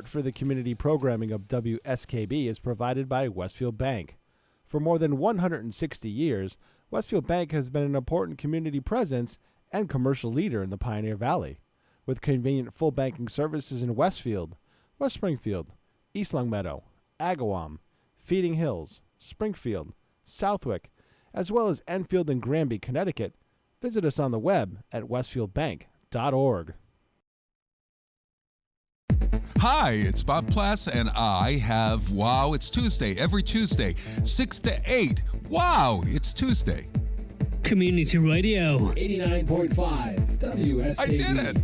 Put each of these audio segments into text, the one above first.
Support for the community programming of WSKB is provided by Westfield Bank. For more than 160 years, Westfield Bank has been an important community presence and commercial leader in the Pioneer Valley. With convenient full banking services in Westfield, West Springfield, East Longmeadow, Agawam, Feeding Hills, Springfield, Southwick, as well as Enfield and Granby, Connecticut, visit us on the web at westfieldbank.org. Hi, it's Bob Plass, and I have Wow, It's Tuesday, every Tuesday, 6 to 8. Wow, it's Tuesday. Community Radio. 89.5 WSKB. I did it!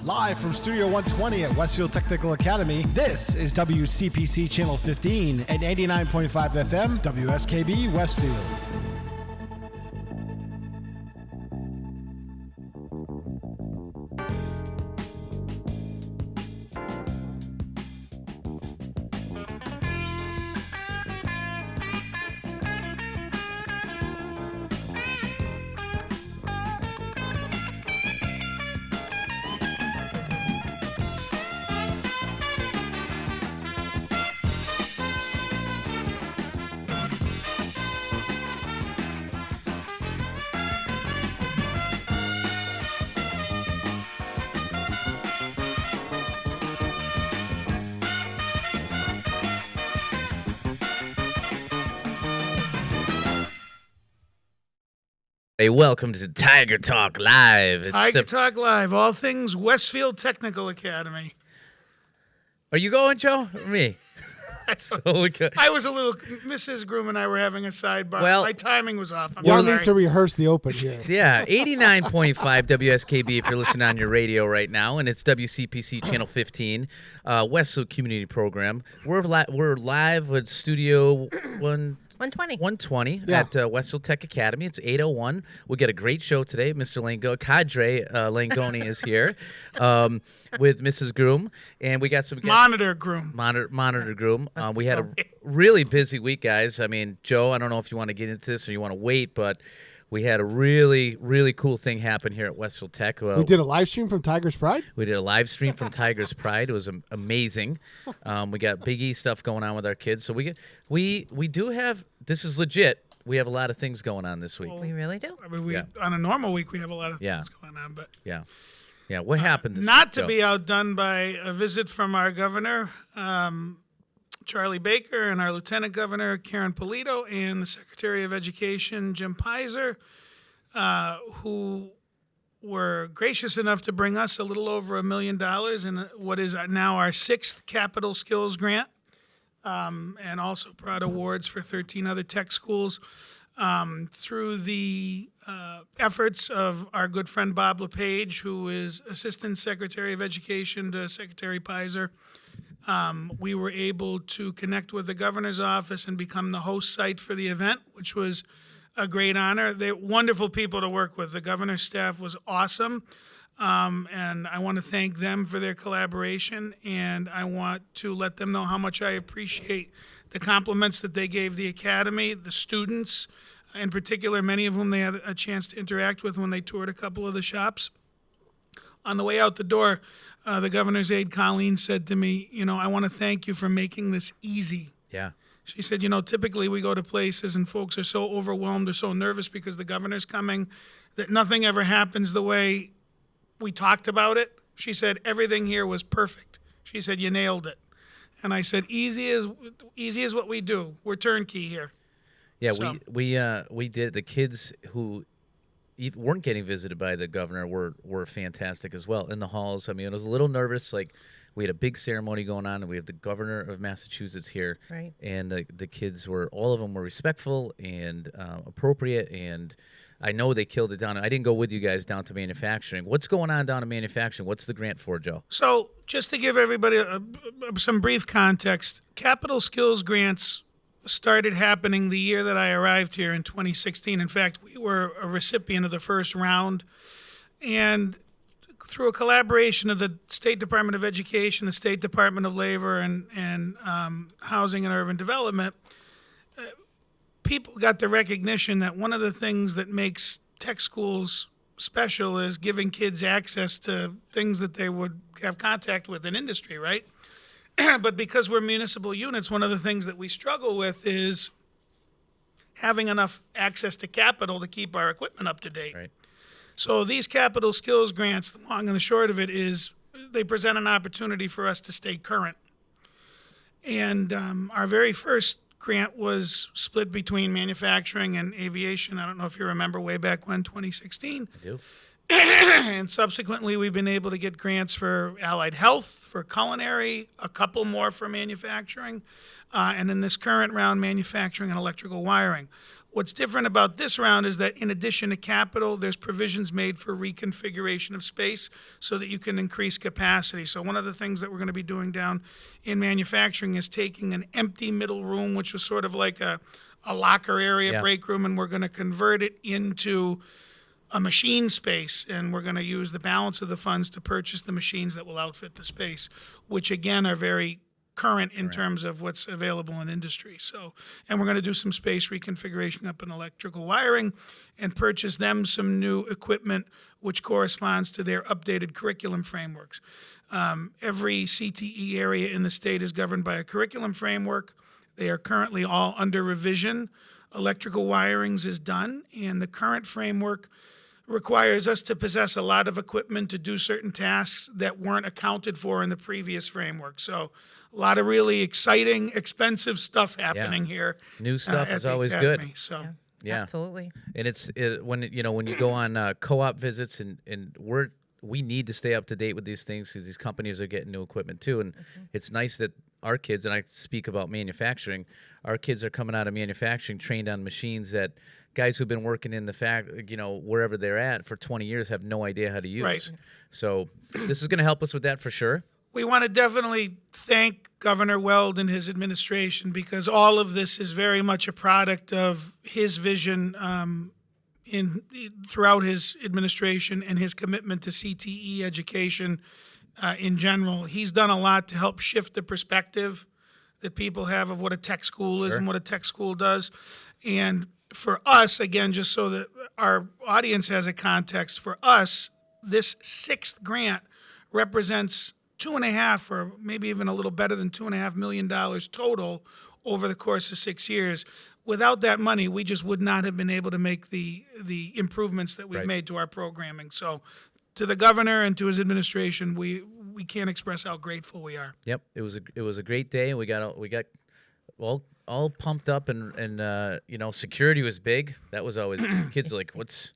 Live from Studio 120 at Westfield Technical Academy, this is WCPC Channel 15 and 89.5 FM, WSKB Westfield. Hey, welcome to Tiger Talk Live. Tiger Talk Live, all things Westfield Technical Academy. Are you going, Joe? Or me? I was a little. Mrs. Groom and I were having a sidebar. Well, my timing was off. Y'all need to rehearse the open here. Yeah, 89.5 WSKB if you're listening on your radio right now, and it's WCPC Channel 15, Westfield Community Program. We're live at Studio 120 at Westfield Tech Academy. It's 8:01. We'll get a great show today. Mr. Cadre Langoni is here with Mrs. Groom, and we got some guests. Monitor Groom. Monitor Groom. We had a really busy week, guys. I mean, Joe, I don't know if you want to get into this or you want to wait, but we had a really, really cool thing happen here at Westfield Tech. We did a live stream from Tiger's Pride? We did a live stream from Tiger's Pride. It was amazing. We got Big E stuff going on with our kids. So we do have, this is legit, we have a lot of things going on this week. We really do. I mean, on a normal week, we have a lot of things going on. But yeah. What happened this Not week, to Joe? be outdone by a visit from our governor, Charlie Baker, and our Lieutenant Governor, Karen Polito, and the Secretary of Education, Jim Pizer, who were gracious enough to bring us a little over $1 million in what is now our 6th Capital Skills Grant, and also brought awards for 13 other tech schools. Through the efforts of our good friend Bob LePage, who is Assistant Secretary of Education to Secretary Pizer, we were able to connect with the governor's office and become the host site for the event, which was a great honor. They're wonderful people to work with. The governor's staff was awesome, and I want to thank them for their collaboration, and I want to let them know how much I appreciate the compliments that they gave the academy, the students, in particular, many of whom they had a chance to interact with when they toured a couple of the shops. On the way out the door, the governor's aide, Colleen, said to me, I want to thank you for making this easy. Yeah. She said, typically we go to places and folks are so overwhelmed or so nervous because the governor's coming that nothing ever happens the way we talked about it. She said, everything here was perfect. She said, you nailed it. And I said, easy is what we do. We're turnkey here. Yeah, So- we did. The kids who weren't getting visited by the governor were fantastic as well in the halls. I mean, I was a little nervous. Like, we had a big ceremony going on, and we have the governor of Massachusetts here. Right. And the kids all of them were respectful and appropriate, and I know they killed it down. I didn't go with you guys down to manufacturing. What's going on down to manufacturing? What's the grant for, Joe? So just to give everybody some brief context, Capital Skills Grants started happening the year that I arrived here in 2016. In fact, we were a recipient of the first round. And through a collaboration of the State Department of Education, the State Department of Labor, and Housing and Urban Development, people got the recognition that one of the things that makes tech schools special is giving kids access to things that they would have contact with in industry, right? But because we're municipal units, one of the things that we struggle with is having enough access to capital to keep our equipment up to date. Right. So these capital skills grants, the long and the short of it is they present an opportunity for us to stay current. And our very first grant was split between manufacturing and aviation. I don't know if you remember way back when, 2016. I do. And subsequently, we've been able to get grants for allied health, for culinary, a couple more for manufacturing, and in this current round, manufacturing and electrical wiring. What's different about this round is that in addition to capital, there's provisions made for reconfiguration of space so that you can increase capacity. So one of the things that we're going to be doing down in manufacturing is taking an empty middle room, which was sort of like a locker area, Yeah. break room, and we're going to convert it into a machine space, and we're going to use the balance of the funds to purchase the machines that will outfit the space, which again are very current in terms of what's available in industry. So, and we're going to do some space reconfiguration up in electrical wiring and purchase them some new equipment which corresponds to their updated curriculum frameworks. Every CTE area in the state is governed by a curriculum framework. They are currently all under revision. Electrical wirings is done, and the current framework requires us to possess a lot of equipment to do certain tasks that weren't accounted for in the previous framework. So a lot of really exciting, expensive stuff happening here. New stuff at is the always Academy. good. So Yeah. Absolutely. And when you go on co-op visits and we need to stay up to date with these things because these companies are getting new equipment too. And it's nice that our kids, and I speak about manufacturing, our kids are coming out of manufacturing trained on machines that guys who've been working in the wherever they're at for 20 years have no idea how to use. Right. So this is going to help us with that for sure. we want to definitely thank Governor Weld and his administration because all of this is very much a product of his vision throughout his administration and his commitment to CTE education in general. He's done a lot to help shift the perspective that people have of what a tech school is and what a tech school does. And for us, again, just so that our audience has a context, for us, this sixth grant represents $2.5 or maybe even a little better than $2.5 million total over the course of 6 years. Without that money, we just would not have been able to make the improvements that we've made to our programming. So to the governor and to his administration, we can't express how grateful we are. Yep, it was a great day. We got all pumped up and security was big. That was always kids are like, what's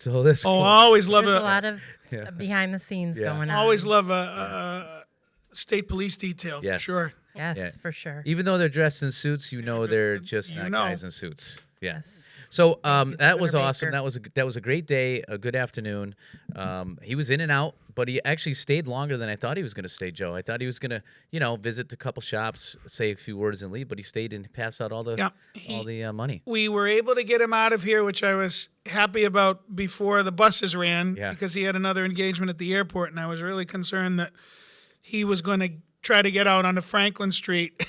all this? Oh, I always love There's it. a lot of behind the scenes going on. I always love a state police detail. Yes. For sure. Yes, Yeah. for sure. Even though they're dressed in suits, they're just you not know. guys in suits. Yeah. Yes. So you, that was Governor awesome. Baker. That was a great day, a good afternoon. He was in and out, but he actually stayed longer than I thought he was going to stay, Joe. I thought he was going to, visit a couple shops, say a few words, and leave. But he stayed and passed out all the money. We were able to get him out of here, which I was happy about before the buses ran because he had another engagement at the airport, and I was really concerned that he was going to try to get out onto Franklin Street at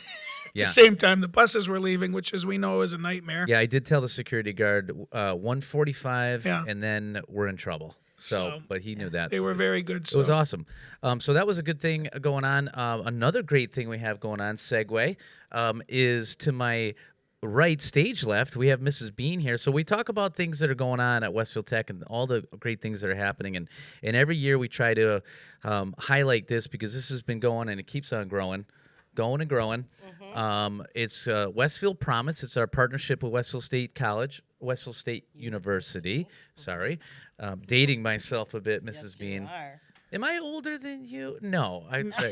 the same time the buses were leaving, which, as we know, is a nightmare. Yeah, I did tell the security guard 1:45, and then we're in trouble. So, but he knew that. They were very good. So. It was awesome. So that was a good thing going on. Another great thing we have going on, segue, is to my right, stage left, we have Mrs. Bean here. So we talk about things that are going on at Westfield Tech and all the great things that are happening. And every year we try to highlight this because this has been going and it keeps on growing and growing. It's Westfield Promise. It's our partnership with Westfield State University. Sorry. Dating myself a bit, Mrs. Bean. Am I older than you? No,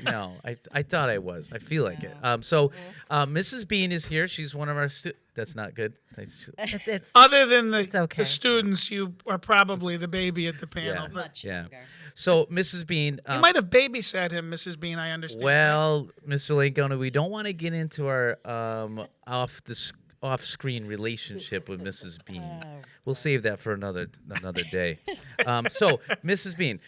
no. I thought I was. I feel like it. Mrs. Bean is here. She's one of our students. That's not good. It's Other than okay. the students, you are probably the baby at the panel. Yeah. But Yeah. So, Mrs. Bean. you might have babysat him, Mrs. Bean, I understand. Well, Mr. Lincoln, we don't want to get into our off-screen relationship with Mrs. Bean. We'll save that for another day. So, Mrs. Bean,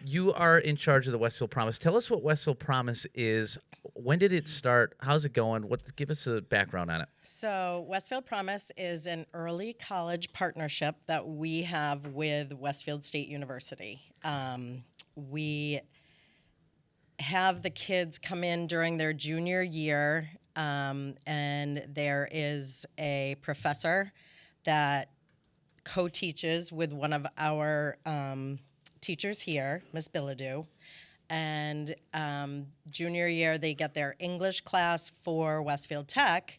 you are in charge of the Westfield Promise. Tell us what Westfield Promise is, when did it start? How's it going? Give us a background on it. So, Westfield Promise is an early college partnership that we have with Westfield State University. We have the kids come in during their junior year, and there is a professor that co-teaches with one of our teachers here, Miss Billadu. And junior year, they get their English class for Westfield Tech,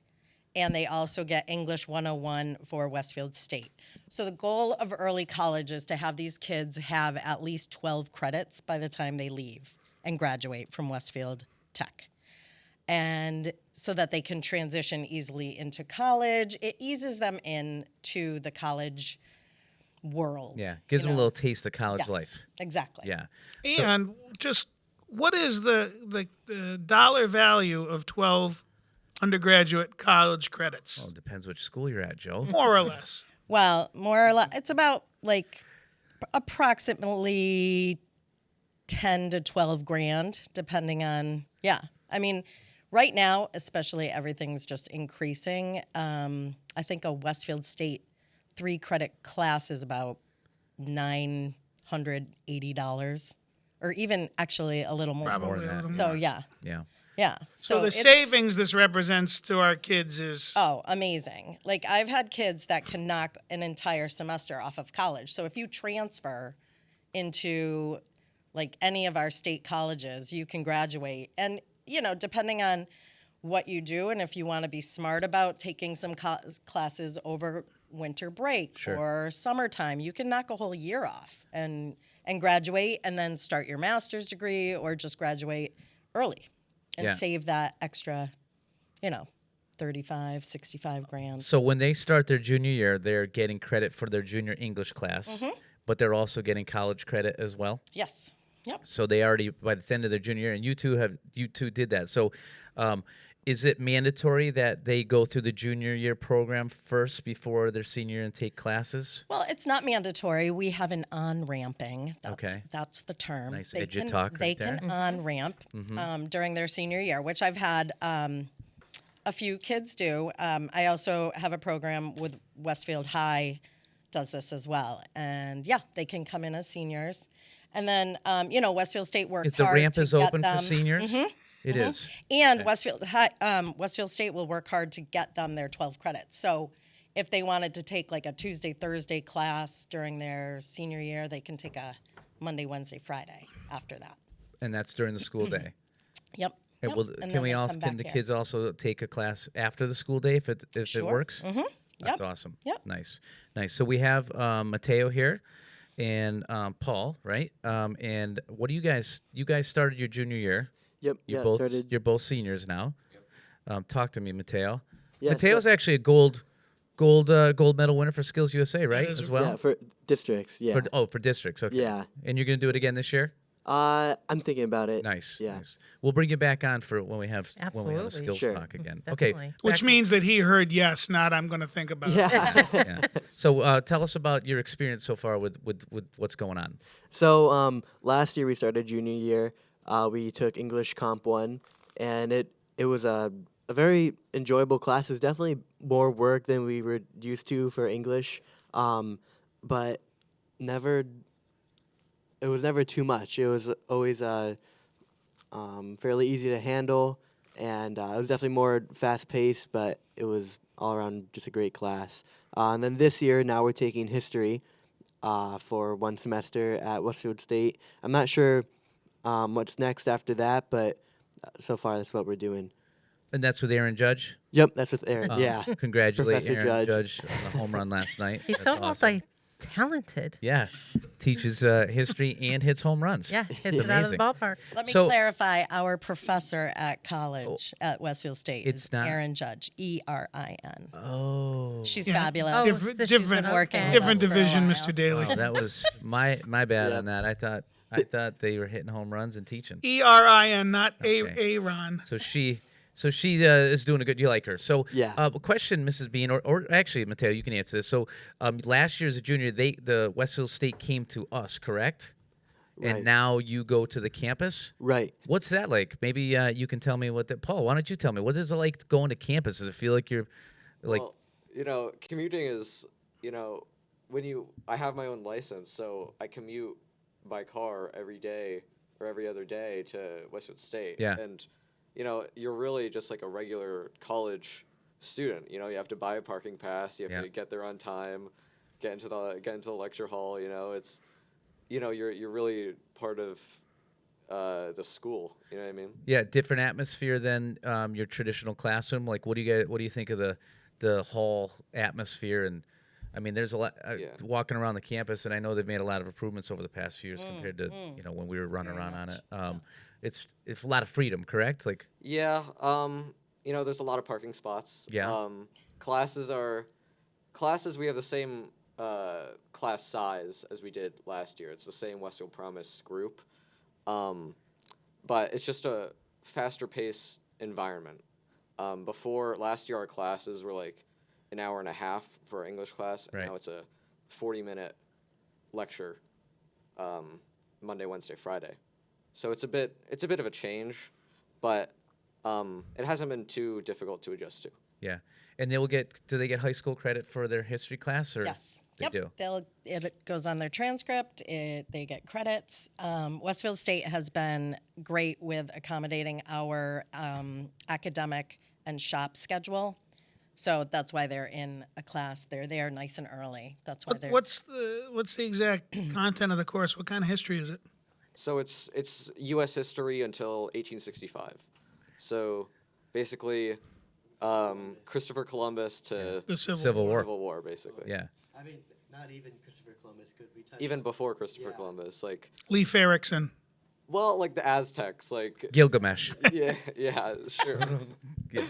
and they also get English 101 for Westfield State. So the goal of early college is to have these kids have at least 12 credits by the time they leave and graduate from Westfield Tech. And so that they can transition easily into college. It eases them into the college world. Yeah, gives them a little taste of college Yes, life. exactly. Yeah. And just what is the dollar value of 12 undergraduate college credits? Well, it depends which school you're at, Joe. More or less. Well, more or less, it's about like approximately 10 to 12 grand, depending on, I mean, right now, especially everything's just increasing. I think a Westfield State 3-credit class is about $980, or even actually a little more. Probably a little So more. yeah, Yeah. So the it's- savings this represents to our kids is Oh, amazing. Like, I've had kids that can knock an entire semester off of college. So if you transfer into like any of our state colleges, you can graduate. And, depending on what you do and if you want to be smart about taking some classes over winter break or summertime, you can knock a whole year off and graduate and then start your master's degree or just graduate early and save that extra, 35, 65 grand. So when they start their junior year, they're getting credit for their junior English class, but they're also getting college credit as well. Yes. Yep. So they already, by the end of their junior year, and you two did that. So is it mandatory that they go through the junior year program first before their senior year and take classes? Well, it's not mandatory. We have an on-ramping. That's the term. Nice edu-talk They right there. can on-ramp during their senior year, which I've had a few kids do. I also have a program with Westfield High does this as well. And, they can come in as seniors. And then, Westfield State works Is the hard ramp to is get open them. for seniors? It is. And Westfield State will work hard to get them their 12 credits. So if they wanted to take like a Tuesday, Thursday class during their senior year, they can take a Monday, Wednesday, Friday after that. And that's during the school day. Yep. And Yep. will, And can then we they also come can back the here. kids also take a class after the school day if it works? Mm-hmm. That's Yep. awesome. Yep. Nice. So we have Mateo here and Paul, right? And what do you guys started your junior year? Yep. You're both seniors now. Talk to me, Mateo. Yes, Mateo's actually a gold medal winner for Skills USA, right? is As well. Yeah, for districts. Yeah. For districts. Okay. Yeah. And you're gonna do it again this year? I'm thinking about it. Nice. Yeah. Nice. We'll bring you back on for when we have a Absolutely. skills Sure. talk again. Definitely. Okay. which means that he heard yes, not I'm going to think about it. Yeah. Yeah. So tell us about your experience so far with what's going on. So last year we started junior year. We took English Comp 1, and it was a very enjoyable class. It was definitely more work than we were used to for English, but it was never too much. It was always fairly easy to handle, and it was definitely more fast-paced, but it was all around just a great class. And then this year, now we're taking history for one semester at Westfield State. I'm not sure what's next after that, but so far that's what we're doing. And that's with Aaron Judge. Yep, that's with Aaron. Yeah. Congratulate Professor Aaron Judge. Judge on the home run last night. He's That's so awesome. multi-talented. Yeah, teaches history and hits home runs. Yeah, hits it out of the amazing. ballpark. Let me So- clarify. Our professor at college at Westfield State It's is not- Erin Judge, ERIN. Oh. She's Yeah. fabulous. Oh, Different, so she's been different, working with different us for a division, while. Mr. Daly. Oh, that was my bad Yeah. on that. I thought they were hitting home runs and teaching. ERIN, not Okay. Aaron. So she is doing a good. You like her? So Yeah. A question, Mrs. Bean, or actually, Mateo, you can answer this. So last year as a junior, the Westfield State came to us, correct? and Right. now you go to the campus. Right. What's that like? Maybe you can tell me what that. Paul, why don't you tell me what is it like going to campus? Does it feel like you're like Well, commuting is, I have my own license, so I commute by car every day or every other day to Westwood State. Yeah. And, you're really just like a regular college student. You have to buy a parking pass. You have Yeah. to get there on time, get into the lecture hall. It's, you're really part of the school. You know what I mean? yeah, different atmosphere than your traditional classroom? Like, what do you think of the hall atmosphere? And I mean, there's a lot walking around the campus, and I know they've made a lot of improvements over the past few years compared to when we were running around on it. It's a lot of freedom, correct? Like, Yeah. There's a lot of parking spots. Yeah. Classes we have the same class size as we did last year. It's the same Westfield Promise group. But it's just a faster paced environment. Before last year, our classes were like an hour and a half for our English class, and Right. now it's a 40-minute lecture, Monday, Wednesday, Friday. So it's a bit of a change, but it hasn't been too difficult to adjust to. yeah. And do they get high school credit for their history class? Or Yes. They Yep. do. It goes on their transcript. They get credits. Westfield State has been great with accommodating our academic and shop schedule. So that's why they're in a class. They're there nice and early. That's why they're. What's the exact content of the course? What kind of history is it? So it's U.S. history until 1865. So basically, Christopher Columbus to The Civil War. Civil War, basically. Yeah. I mean, not even Christopher Columbus could be touched. Even before Christopher Columbus, Leif Erikson. like the Aztecs, Gilgamesh. yeah, sure. Yeah.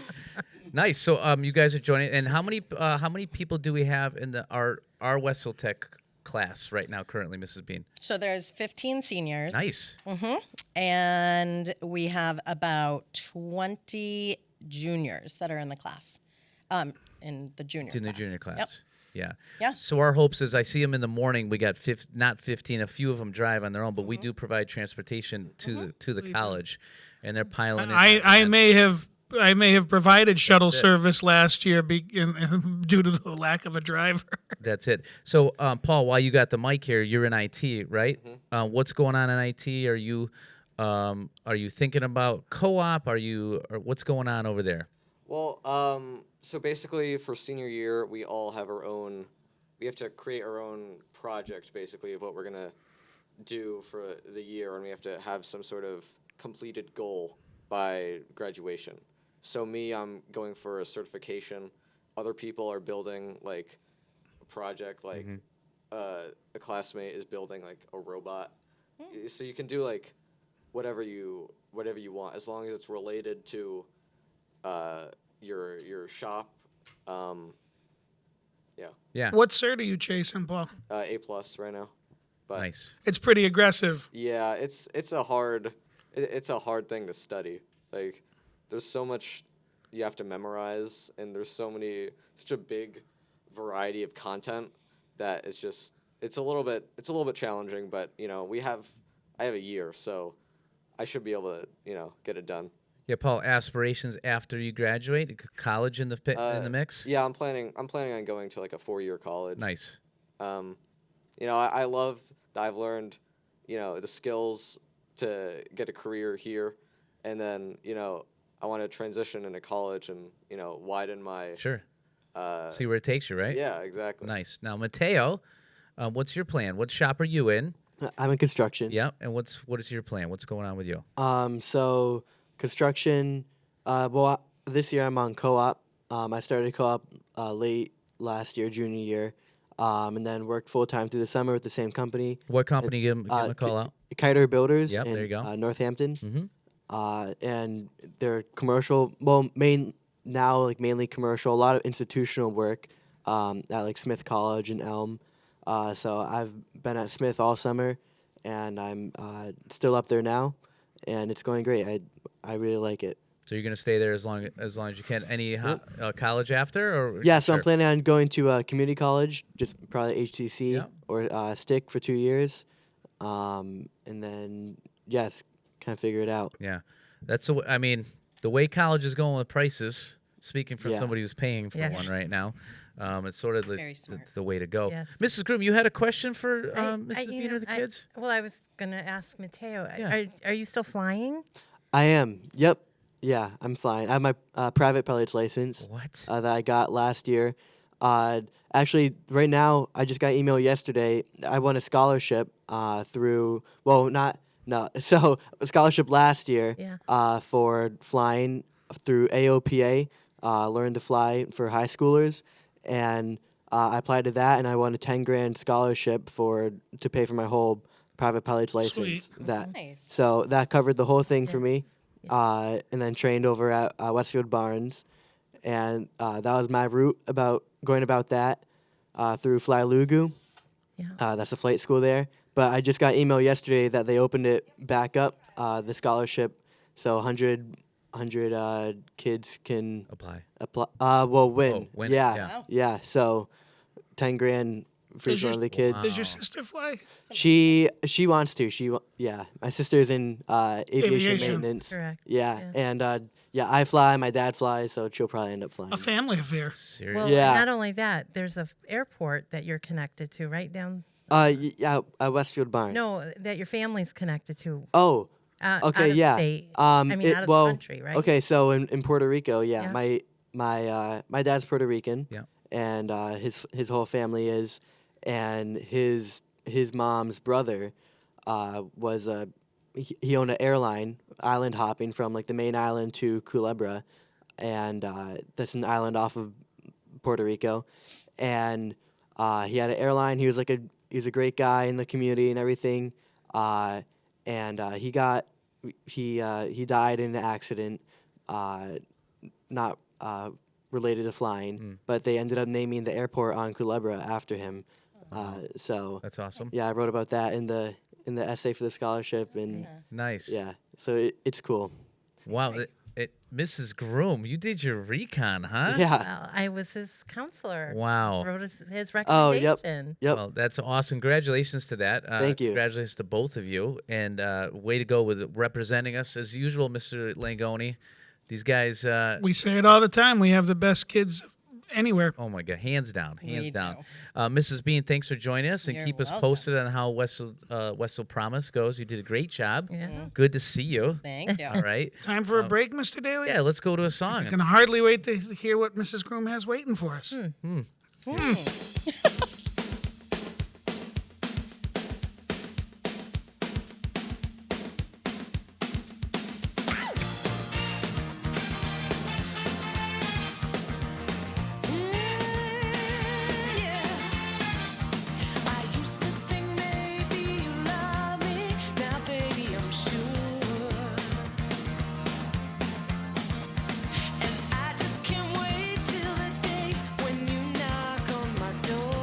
Nice. So you guys are joining, and how many people do we have in our Westfield Tech class right now currently, Mrs. Bean? So there's 15 seniors. Nice. And we have about 20 juniors that are in the class. In the junior In the class. junior class. Yep. Yeah. Yeah. So our hopes is I see them in the morning. We got not 15. A few of them drive on their own, but we do provide transportation to the college, and they're piling in. I may have provided shuttle service last year due to the lack of a driver. That's it. So Paul, while you got the mic here, you're in IT, right? Mm-hmm. What's going on in IT? Are you thinking about co-op? Or what's going on over there? Well, so basically for senior year, we have to create our own project, basically, of what we're going to do for the year, and we have to have some sort of completed goal by graduation. So I'm going for a certification. Other people are building, a project, a classmate is building, a robot. So you can do, whatever you want, as long as it's related to your shop. Yeah. What cert are you chasing, Paul? A+ right now. But Nice. It's pretty aggressive. yeah, it's a hard thing to study. There's so much you have to memorize, and there's such a big variety of content that it's a little bit challenging. But I have a year, so I should be able to get it done. Yeah, Paul. Aspirations after you graduate, college in the mix. Yeah, I'm planning on going to a 4-year college. Nice. I love that I've learned, the skills to get a career here, and then I want to transition into college and widen my Sure. See where it takes you, right? Yeah, exactly. Nice. Now, Mateo, what's your plan? What shop are you in? I'm in construction. Yeah. And what is your plan? What's going on with you? So construction. This year I'm on co-op. I started co-op late last year, junior year, and then worked full time through the summer with the same company. What company? Give them a call out. Kiter Builders. Yep, in, there you go. Northampton. Mm-hmm. And they're commercial. Well, mainly commercial. A lot of institutional work at Smith College and Elm. So I've been at Smith all summer, and I'm still up there now, and it's going great. I really like it. So you're gonna stay there as long as you can. Any college after? Or Yeah, so sure. I'm planning on going to community college, just probably HTC Yeah. or Stick for 2 years. and then yes, kind of figure it out. Yeah, that's the. I mean, the way college is going with prices. Speaking from Yeah. somebody who's paying for one right now, it's sort of Very smart. the way to go. Yes. Mrs. Groom, you had a question for Mrs. you Bean know, or the kids? Well, I was going to ask Mateo. Yeah. Are you still flying? I am. Yep. Yeah, I'm flying. I have my private pilot's license. What? That I got last year. Actually, right now, I just got email yesterday. I won a scholarship through. Well, not no. So a scholarship last year. Yeah. For flying through AOPA. Learn to fly for high schoolers, and I applied to that, and I won a $10,000 scholarship to pay for my whole private pilot's license. Sweet. Nice. So that covered the whole thing for Yes. me. And then trained over at Westfield Barnes, and that was my route going about that through Fly Lugu. Yeah. That's a flight school there. But I just got email yesterday that they opened it back up, the scholarship, so 100 kids can Apply. win. Oh, win it, Yeah, yeah. yeah. So $10,000 for Does each one your- of the kids. Does your sister fly? She wants to. Yeah. My sister's in aviation Aviation. maintenance. Correct. Yeah, Yeah. and I fly. My dad flies, so she'll probably end up flying. A family affair. Seriously? Well, Yeah. not only that, there's a airport that you're connected to right down. Yeah, Westfield Barnes. No, that your family's connected to. Oh, Out okay, of yeah. state. I mean, out of the country, right? Okay, so in Puerto Rico, yeah, Yeah. my dad's Puerto Rican. Yeah. And his whole family is, and his mom's brother was he owned an airline, island hopping from like the main island to Culebra, and that's an island off of Puerto Rico, and he had an airline. He was a great guy in the community and everything, and he died in an accident, not related to flying, but they ended up naming the airport on Culebra after him. So That's awesome. yeah, I wrote about that in the essay for the scholarship, and Nice. so it's cool. Wow. Mrs. Groom, you did your recon, huh? Yeah. Well, I was his counselor. Wow. Wrote his Oh, recommendation. yep. Well, that's awesome. Congratulations to that. Thank you. Congratulations to both of you. And way to go with representing us as usual, Mr. Langoni. These guys, We say it all the time. We have the best kids anywhere. oh my God, hands down, hands We down. do. Mrs. Bean, thanks for joining us and You're keep us welcome. posted on how Westfield Promise goes. You did a great job. Yeah. Good to see you. Thank you. All right. Time for a break, Mr. Daly? Yeah, let's go to a song. I can hardly wait to hear what Mrs. Groom has waiting for us. I used to think maybe you love me, now baby I'm sure. And I just can't wait till the day when you knock on my door.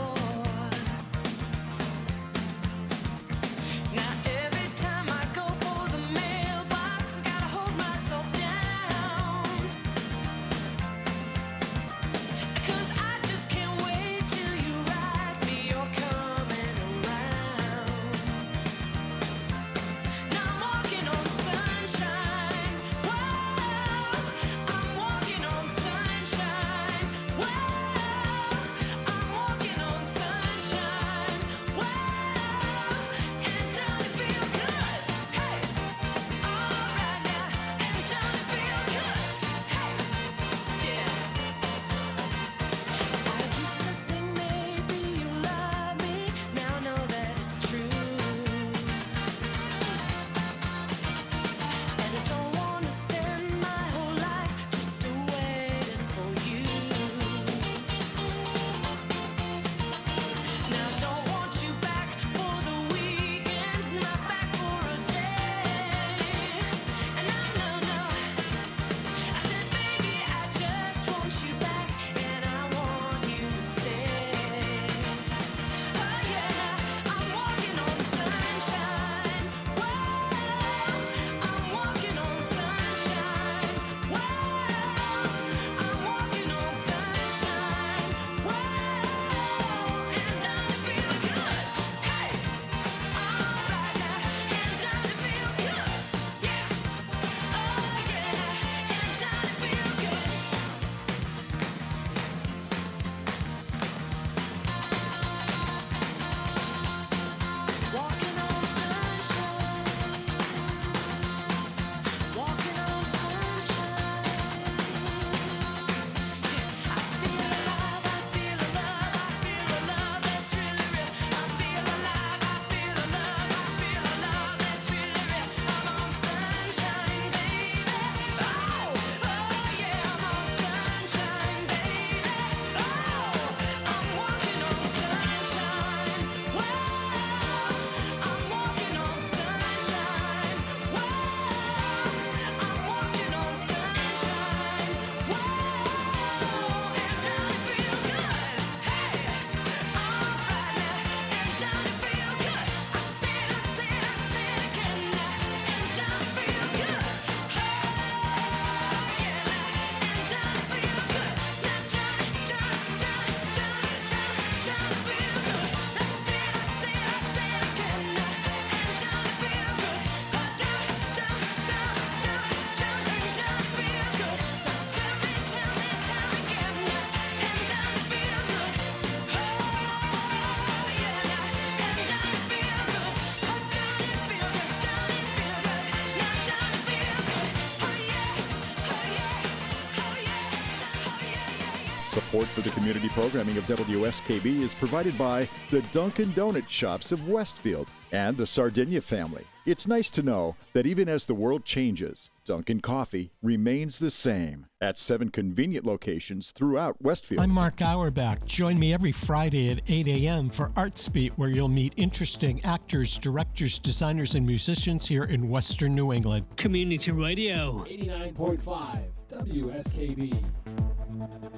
Support for the community programming of WSKB is provided by the Dunkin' Donut Shops of Westfield and the Sardinia family. It's nice to know that even as the world changes, Dunkin' Coffee remains the same at 7 convenient locations throughout Westfield. I'm Mark Auerbach. Join me every Friday at 8 a.m. for Arts Beat, where you'll meet interesting actors, directors, designers, and musicians here in Western New England. Community Radio. 89.5 WSKB.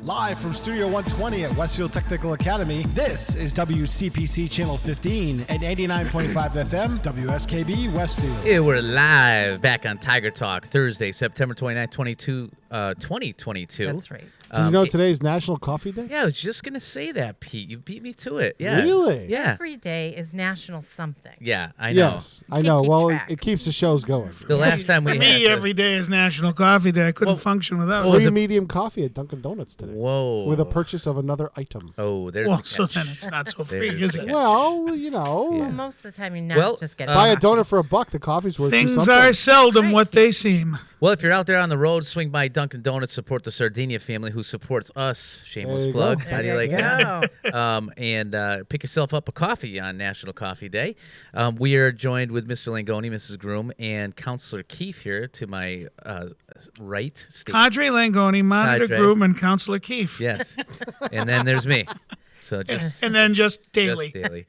Live from Studio 120 at Westfield Technical Academy, this is WCPC Channel 15 and 89.5 FM, WSKB Westfield. Yeah, we're live back on Tiger Talk Thursday, September 29, 2022. That's right. Did you know today's National Coffee Day? Yeah, I was just going to say that, Pete. You beat me to it. Yeah. Really? Yeah. Every day is national something. Yeah, I know. Yes, I know. Keep Well, track. it keeps the shows going. The last time we For had me, the- every day is National Coffee Day. I couldn't function without was it. Free medium coffee at Dunkin' Donuts today. Whoa. With a purchase of another item. Oh, there's Well, the so catch. then it's not so free, There's is the it? catch. Well, you know, Well, most of the time you're not Well, just getting buy a coffee. donut for $1. The coffee's worth Things something. are seldom Right. what they seem. Well, if you're out there on the road, swing by Dunkin' Donuts, support the Sardinia family who supports us. Shameless There you plug. go. How do you There like you that? go. And pick yourself up a coffee on National Coffee Day. We are joined with Mr. Langoni, Mrs. Groom, and Counselor Keefe here to my right. Cadre Langoni, Monitor Cadre. Groom, and Counselor Keefe. Yes. And then there's me. So just And then just daily. Just daily.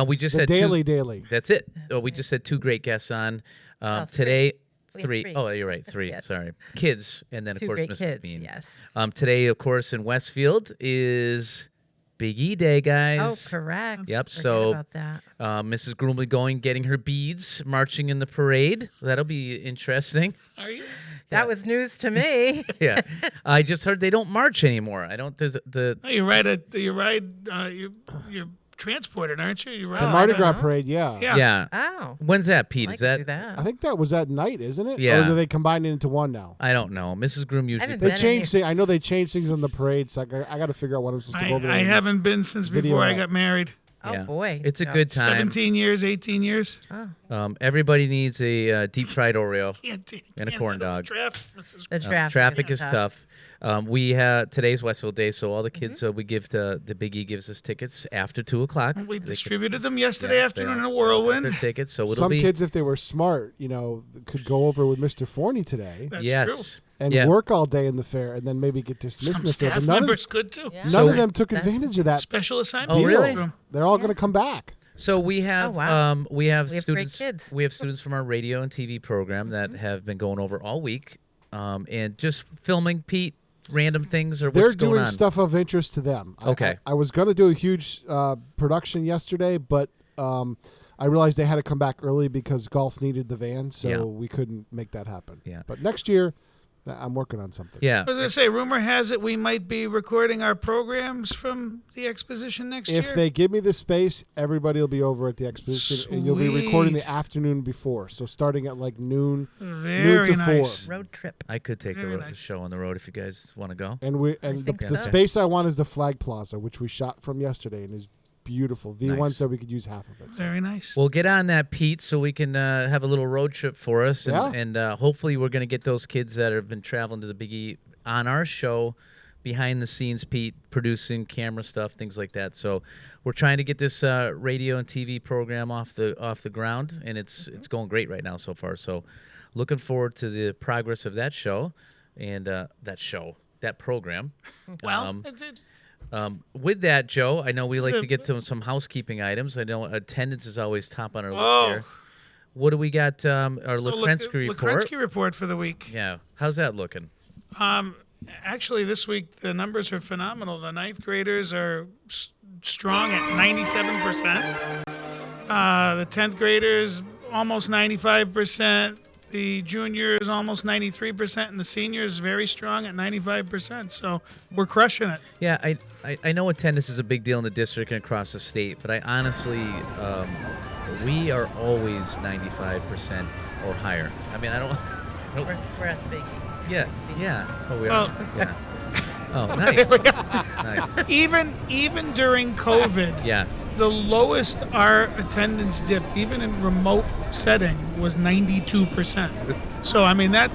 We just The had daily. That's it. We just had 2 great guests on three. today. We have 3. three. Oh, you're right. 3. Yes. Sorry. Kids, and then of 2 course great Mrs. kids, Bean. yes. Today, of course, in Westfield is Big E Day, Oh, guys. correct. Yep. Forget So about that. Mrs. Groomley getting her beads, marching in the parade. That'll be interesting. Are you? That was news to me. Yeah. I just heard they don't march anymore. I don't. There's the. No, you're transported, aren't you? You ride. The Mardi I Gras don't know. parade, yeah. Yeah. Yeah. Oh. When's that, Pete? I Is could that? do that. I think that was at night, isn't it? Yeah. Or do they combine it into one now? I don't know. Mrs. Groom usually. haven't They been in changed years. things. I know they changed things on the parade, so I got to figure out when I'm supposed to go over there. I and haven't been since video before I that. got married. Oh, Yeah. boy. It's a No. good time. 17 years, 18 years. Everybody needs a deep fried Oreo and a Can't corn handle dog. the traffic, Mrs. The Traffic is tough. We have today's Westfield Day, so all the Mm-hmm. kids we give to the Big E gives us tickets after 2:00. We They distributed them yesterday yeah, afternoon they in a all whirlwind. got their tickets, so it'll Some be kids, if they were smart, could go over with Mr. Forney today That's yes. true. and yeah. work all day in the fair and then maybe get dismissed Some in the fair. staff But none, members could too. Yeah. none So- of them took That's- advantage of that Special assignment. Oh, really? room. They're all going to come back. So we have Oh, wow. we have We have great students kids. we have students from our radio and TV program that have been going over all week and just filming Pete random things or They're what's going doing on. stuff of interest to them. Okay. I was going to do a huge production yesterday, but I realized they had to come back early because golf needed the van, so Yeah. we couldn't make that happen. Yeah. But next year, I'm working on something. Yeah. I was going to say, rumor has it we might be recording our programs from the exposition next year. If they give me the space, everybody will be over at the exposition, and you'll be recording the Sweet. afternoon before. So starting at like noon Very to nice. 4. Road trip. I could take Very the nice. show on the road if you guys want to go. And the think so. space I want is the Flag Plaza, which we shot from yesterday and is beautiful. V1 Nice. said we could use half of it. So. Very nice. Well, get on that, Pete, so we can have a little road trip for us. And, Yeah. and hopefully we're going to get those kids that have been traveling to the Big E on our show, behind the scenes, Pete, producing camera stuff, things like that. So we're trying to get this radio and TV program off the ground, and it's going great right now so far. So looking forward to the progress of that show and that program. Well, With that, Joe, I know we like So- to get to some housekeeping items. I know attendance is always top on our list Oh. here. What do we got? Our Lekrensky report. Lekrensky report for the week. Yeah. How's that looking? Actually, this week the numbers are phenomenal. The ninth graders are strong at 97%. The 10th graders almost 95%. The juniors almost 93%, and the seniors very strong at 95%. So we're crushing it. Yeah, I know attendance is a big deal in the district and across the state, but I honestly, we are always 95% or higher. I mean, I don't. We're at the Big E. Yeah. Oh, we Well- are. Yeah. Oh, nice. Nice. Even during COVID, Yeah. the lowest our attendance dipped, even in remote setting, was 92%. So I mean that,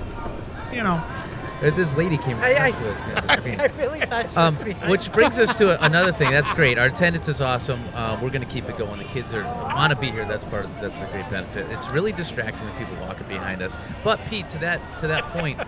This lady came right up to us. on the screen. I really thought she was behind Which brings us to another thing. That's great. Our attendance is awesome. We're going to keep it going. The kids want to be here. That's a great benefit. It's really distracting when people walking behind us. But Pete, to that point,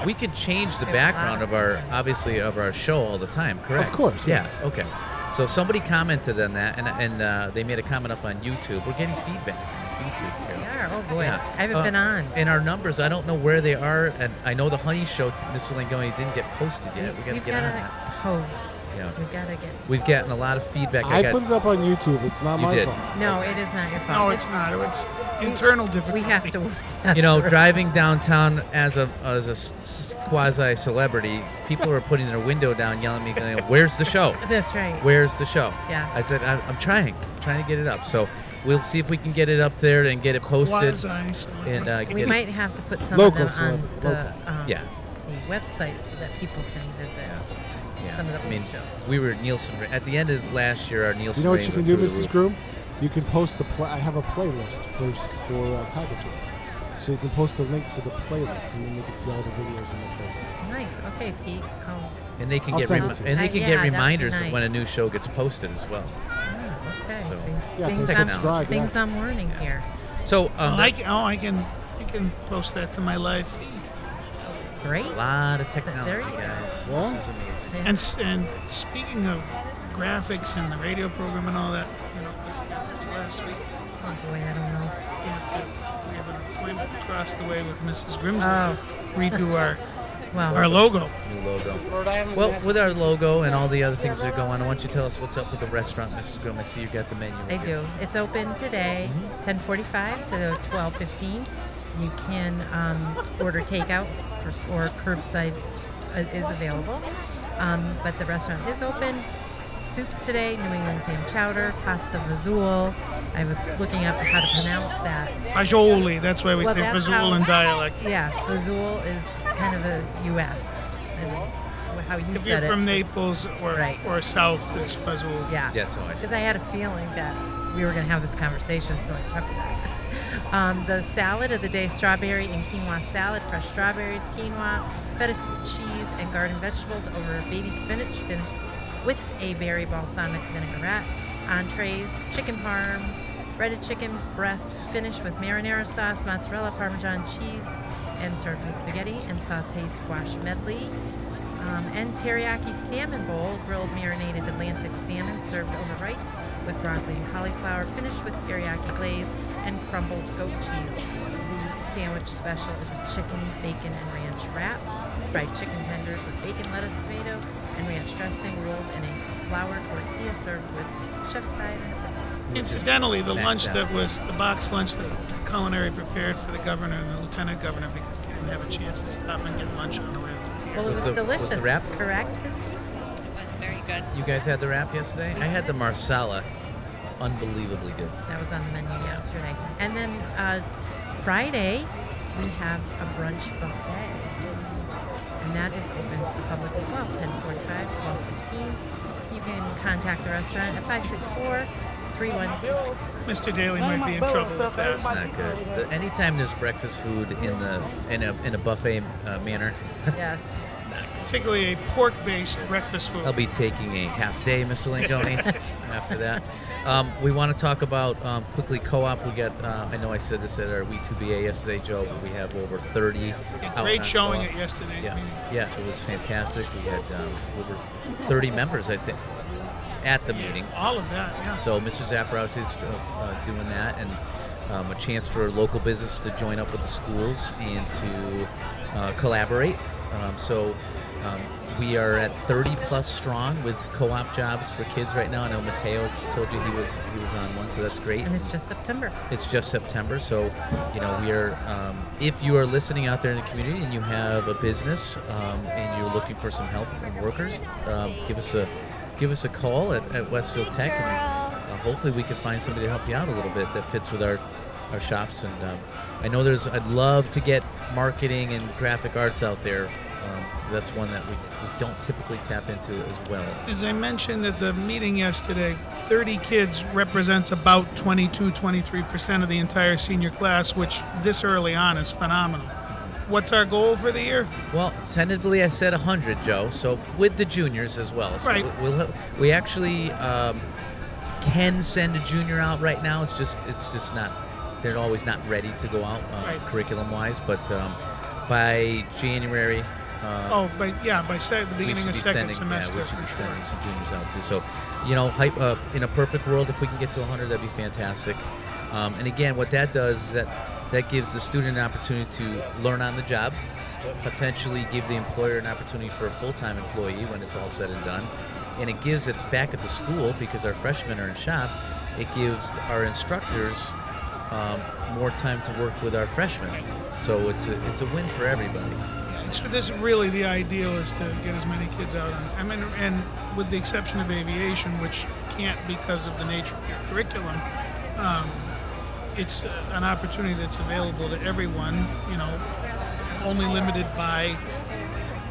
we can change the background of our show all the time. Correct? Of course. Yeah. Yes. Okay. So somebody commented on that, and they made a comment up on YouTube. We're getting feedback on YouTube, Carol. Yeah, oh boy. Yeah. I haven't been on. And our numbers, I don't know where they are. And I know the Honey Show, Mr. Langoni, didn't get posted yet. We got to We've get got on to that. post. Yeah. We got to get. We've gotten a lot of feedback. I put it up on YouTube. It's not You my did. fault. No, it is not your fault. No, it's not. It's internal difficulty. We have to. You know, driving downtown as a quasi celebrity, people are putting their window down, yelling at me, going, "Where's the show? That's right. Where's the show?" Yeah. I said, I'm trying to get it up. So we'll see if we can get it up there and get it posted. Quasi-celebrity. And We get might have to put some Local of them on the Yeah. the website so that people can visit Yeah. some of the I mean, old shows. we were Nielsen at the end of last year. Our Nielsen. You know what ratings you can were do, through the Mrs. roof. Groom? You can post I have a playlist for Tiger Tour. So you can post a link for the playlist, and then they can see all the videos in the playlist. Nice. Okay, Pete. And they can I'll get send it to you. and they can Yeah, get that'd be reminders of nice. when a new show gets posted as well. Oh, okay. So- See, Yeah, things, so I'm, subscribe, things yeah. I'm learning here. So I can post that to my live feed. Great. a lot of technology, There you go. guys. Yeah. This is amazing. Yeah. And speaking of graphics and the radio program and all that, last week Oh boy, I don't know. we have an appointment across the way with Mrs. Grimsley Oh. to redo our Well, logo. New logo. Well, with our logo and all the other things that go on, why don't you tell us what's up with the restaurant, Mrs. Grimm? I see you got the menu. they right here. do. It's open today, 10:45 to 12:15. You can order takeout or curbside is available, but the restaurant is open. Soups today: New England clam chowder, pasta fazool. I was looking up how to pronounce that. Fajoli, that's why we Well, say that's Fazul how- in dialect. Yeah, fazool is kind of the U.S. and how you If you're said it. from it's- Naples Right. or south, it's Fazul. Yeah. Yeah, that's how I see Because I had a feeling that we were going to have this conversation, so I prepped that. The salad of the day: strawberry and quinoa salad, fresh strawberries, quinoa, feta cheese, and garden vegetables over baby spinach, finished with a berry balsamic vinaigrette. Entrees: chicken parm, breaded chicken breast, finished with marinara sauce, mozzarella, Parmesan cheese, and served with spaghetti and sautéed squash medley. And teriyaki salmon bowl, grilled marinated Atlantic salmon served over rice with broccoli and cauliflower, finished with teriyaki glaze and crumbled goat cheese. The sandwich special is a chicken, bacon, and ranch wrap, fried chicken tenders with bacon, lettuce, tomato, and ranch dressing rolled in a flour tortilla served with chef's side and a Incidentally, the Max lunch out. that was the box lunch that culinary prepared for the governor and the lieutenant governor because they didn't have a chance to stop and get lunch on the way up to here. Well, it Was was the delicious. wrap? Correct, Christy? It was very good. You guys had the wrap yesterday? I had the marsala. Unbelievably good. That was on the menu yesterday. And then Friday, we have a brunch buffet. And that is open to the public as well, 10:45, 12:15. You can contact the restaurant at 564-312. Mr. Daly might be in trouble with that. That's not good. Anytime there's breakfast food in a buffet manner, Yes. Particularly a pork-based breakfast food. I'll be taking a half day, Mr. Langoni, after that. We want to talk about quickly co-op. We got, I know I said this at our We2BA yesterday, Joe, but we have over 30. out Great on showing co-op. at yesterday's Yeah, meeting. yeah, it was fantastic. We had over 30 members, I think, at the meeting. All of that, yeah. So Mr. Zaporowski is doing that, and a chance for local business to join up with the schools and to collaborate. We are at 30 plus strong with co-op jobs for kids right now. I know Mateo's told you he was on one, so that's great. And it's just September. It's just September, so we are. If you are listening out there in the community and you have a business and you're looking for some help and workers, give us a call at Westfield Tech, and hopefully we can find somebody to help you out a little bit that fits with our shops. And I know I'd love to get marketing and graphic arts out there. That's one that we don't typically tap into as well. As I mentioned at the meeting yesterday, 30 kids represents about 22-23% of the entire senior class, which this early on is phenomenal. what's our goal for the year? Well, tentatively I said 100, Joe. So with the juniors as well. So Right. we actually can send a junior out right now. It's just not. They're always not ready to go out Right. curriculum-wise. But by January. By the beginning of second semester. Yeah, we should be for sure. sending some juniors out too. So, in a perfect world, if we can get to 100, that'd be fantastic. And again, what that does is that gives the student an opportunity to learn on the job, potentially give the employer an opportunity for a full-time employee when it's all said and done. And it gives it back at the school, because our freshmen are in shop, it gives our instructors more time to work with our freshmen. So it's a win for everybody. This really, the ideal is to get as many kids out on. I mean, and with the exception of aviation, which can't because of the nature of your curriculum, it's an opportunity that's available to everyone. Only limited by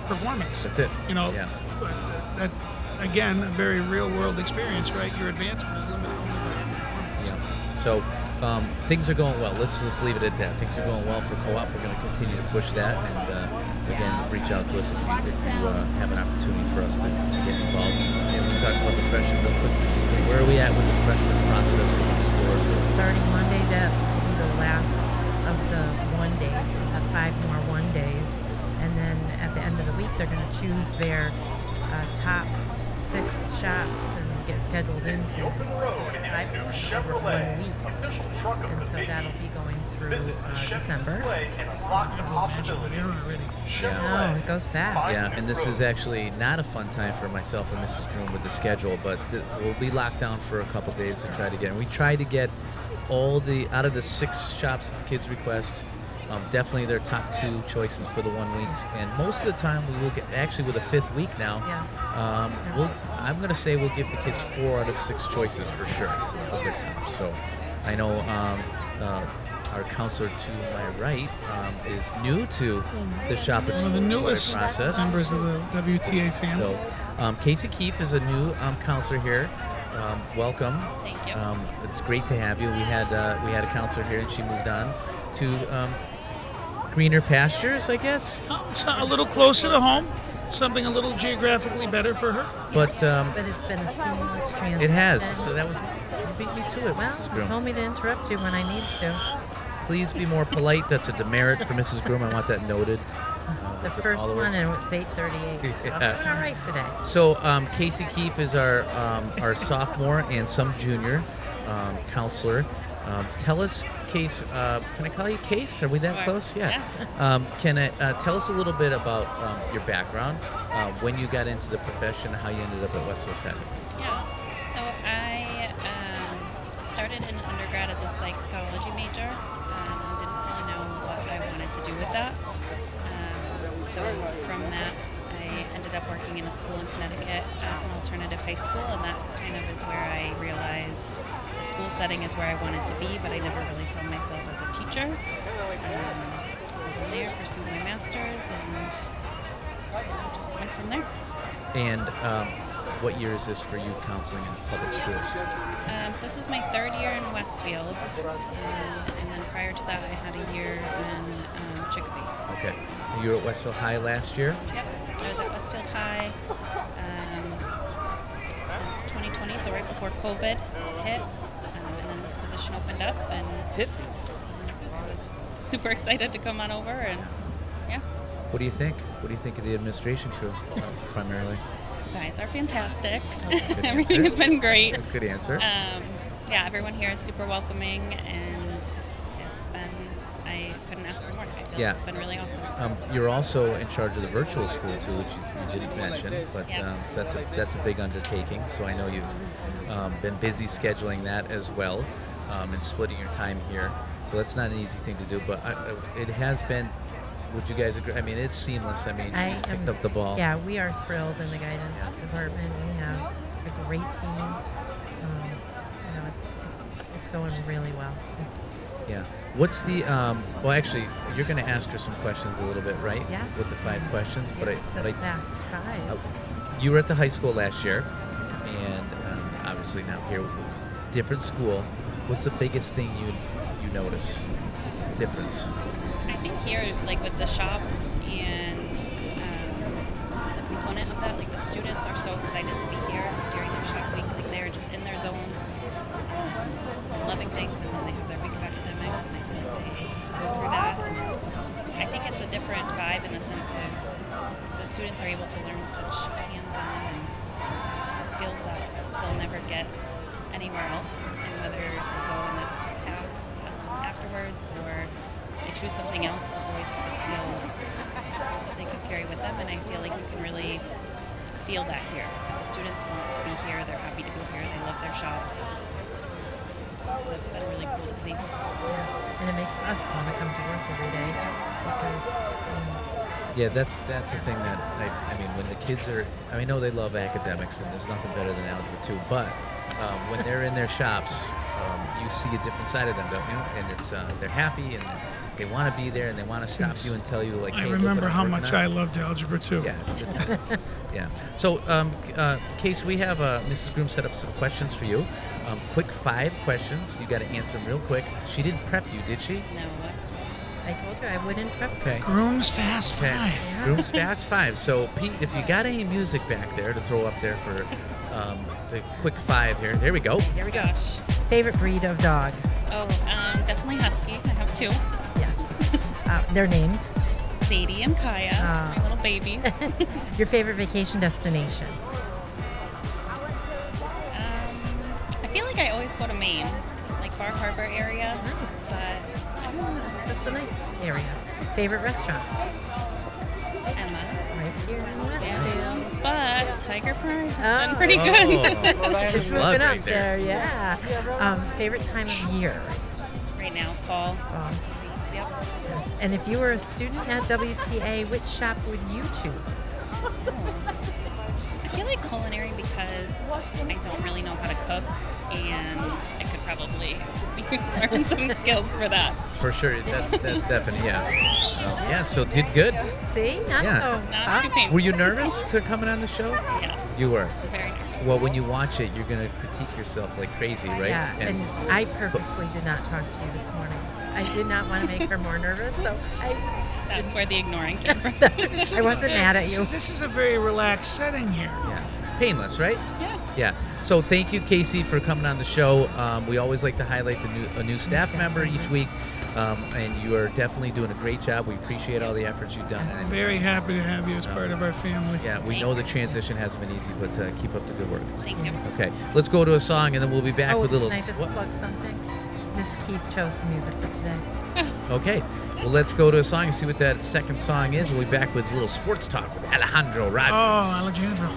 performance. That's it. Yeah. But that again, a very real world experience, right? Your advancement is limited only by performance. Yeah. So. Things are going well. Let's just leave it at that. Things are going well for co-op. We're going to continue to push that, and again, reach out to us if you have an opportunity for us to get involved. And we talked about the freshmen real quick. Where are we at with the freshman process of Explorer? Starting Monday, that will be the last of the 1 days. They have 5 more 1 days, and then at the end of the week, they're going to choose their top 6 shops and get scheduled into over 1 week. And so that'll be going through December. Yeah. Oh, it goes fast. Yeah, and this is actually not a fun time for myself and Mrs. Groom with the schedule, but we'll be locked down for a couple days to try to get. And we try to get out of the 6 shops that the kids request. Definitely their top 2 choices for the 1 week, and most of the time we will get, actually with a 5th week now. I'm going to say we'll give the kids 4 out of 6 choices for sure of the top. So I know our counselor to my right is new to the shop One of the newest process. members of the WTA family. So Casey Keefe is a new counselor here. Welcome. Thank you. It's great to have you. We had a counselor here, and she moved on to greener pastures, I guess. So a little closer to home, something a little geographically better for her. But it's been a seamless transition. It has. So that was, you beat me to it, Well, Mrs. you Groom. told me to interrupt you when I need to. Please be more polite. That's a demerit for Mrs. Groom. I want that noted. The first one, and it's 8:38. So I'm doing all right today. So Casey Keefe is our sophomore and some junior counselor. Tell us, Case, can I call you Case? Are we that close? Yeah. Can I tell us a little bit about your background, when you got into the profession, how you ended up at Westfield Tech? Yeah. So I started in undergrad as a psychology major. And didn't really know what I wanted to do with that. So from that, I ended up working in a school in Connecticut, an alternative high school, and that kind of is where I realized the school setting is where I wanted to be, but I never really saw myself as a teacher. So from there, pursued my master's, and just went from there. And what year is this for you counseling in public schools? So this is my 3rd year in Westfield, and then prior to that, I had a year in Chicopee. Okay. You were at Westfield High last year? Yep. I was at Westfield High since 2020, so right before COVID hit, and then this position opened up, and Tipsies. I was super excited to come on over, and yeah. What do you think? What do you think of the administration crew, primarily? You guys are fantastic. Good Everything answer. has been great. Good answer. Yeah, everyone here is super welcoming, and it's been, I couldn't ask for more. I feel Yeah. like it's been really awesome. You're also in charge of the virtual school too, which you didn't mention, but Yes. that's a big undertaking. So I know you've been busy scheduling that as well, and splitting your time here. So that's not an easy thing to do, but it has been. Would you guys agree? I mean, it's seamless. I mean, you just picked up the ball. Yeah, we are thrilled in the guidance department. We have a great team. It's going really well. Yeah. What's the well, actually, you're going to ask her some questions a little bit, right? Yeah. With the 5 questions, but I Fast 5. you were at the high school last year, and obviously now here, different school. What's the biggest thing you notice difference? I think here, like with the shops and the component of that, like the students are so excited to be here during their shop week. Like they're just in their zone, loving things, and then they have their week of academics, and I feel like they go through that. I think it's a different vibe in the sense of the students are able to learn such hands-on and skills that they'll never get anywhere else, and whether they go in the path afterwards or they choose something else, they'll always have a skill that they could carry with them, and I feel like you can really feel that here. The students want to be here, they're happy to be here, they love their shops. So that's been really cool to see. Yeah. And it makes us want to come to work every day because. Yeah, that's the thing that I mean, when the kids are, I know they love academics, and there's nothing better than algebra 2, but when they're in their shops, you see a different side of them, don't you? And it's they're happy and they want to be there and they want to stop you and tell you like. I hey, remember how much much I loved algebra 2. Yeah, it's good. Yeah. So, Case, we have Mrs. Groom set up some questions for you. Quick 5 questions. You got to answer them real quick. She didn't prep you, did she? No. I told you I wouldn't prep. Okay. Groom's Fast 5. Yeah. Groom's Fast 5. So, Pete, if you got any music back there to throw up there for the quick 5 here. There we go. Here we go. Favorite breed of dog? Oh, definitely husky. I have 2. Yes. Their names? Sadie and Kaya, my little babies. Your favorite vacation destination? I feel like I always go to Maine, like Bar Harbor area. Nice. But I don't know. That's a nice area. Favorite restaurant? Emma's. Right here in Westfield. But Tiger Prime Oh. has been pretty good. It's moving up there, yeah. Favorite time of year? Right now, fall. Yep. Yes. And if you were a student at WTA, which shop would you choose? I feel like culinary because I don't really know how to cook, and I could probably learn some skills for that. For sure. That's definitely, yeah. Yeah, so did good. See? Not so Not too painful. Were you nervous to coming on the show? Yes. You were? Very nervous. Well, when you watch it, you're going to critique yourself like crazy, right? Yeah, and I purposely did not talk to you this morning. I did not want to make her more nervous, so That's where the ignoring came from. I wasn't mad at So you. this is a very relaxed setting here. Yeah. Painless, right? Yeah. Yeah. So thank you, Casey, for coming on the show. We always like to highlight a new staff member each week, and you are definitely doing a great job. We appreciate all the efforts you've done. I'm very happy to have you as part of our family. Yeah, we know the transition hasn't been easy, but keep up the good work. Thank you. Okay, let's go to a song, and then we'll be back with a little. Can I just plug something? Miss Keith chose the music for today. Okay, well, let's go to a song and see what that second song is. We'll be back with a little sports talk with Alejandro Rogers. Oh, Alejandro.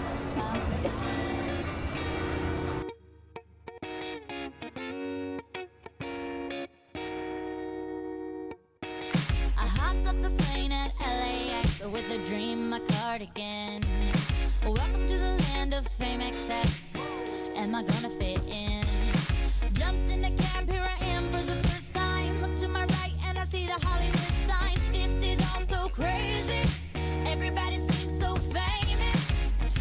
I hopped off the plane at LAX with a dream, my cardigan. Welcome to the land of fame excess. Am I gonna fit in? Jumped in the cab, here I am for the first time. Look to my right and I see the Hollywood sign. This is all so crazy. Everybody seems so famous.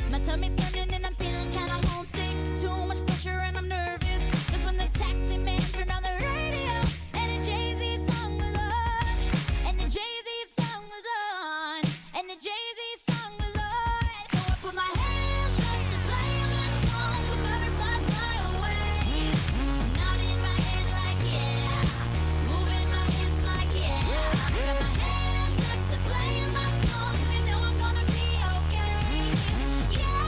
My tummy's turning and I'm feeling kinda homesick. Too much pressure and I'm nervous. That's when the taxi man turned on the radio and a Jay-Z song was on. And the Jay-Z song was on. And the Jay-Z song was on. So I put my hands up to play my song. The butterflies fly away. Nodding my head like yeah. Moving my hips like yeah. Got my hands up to play my song. You know I'm gonna be okay. Yeah.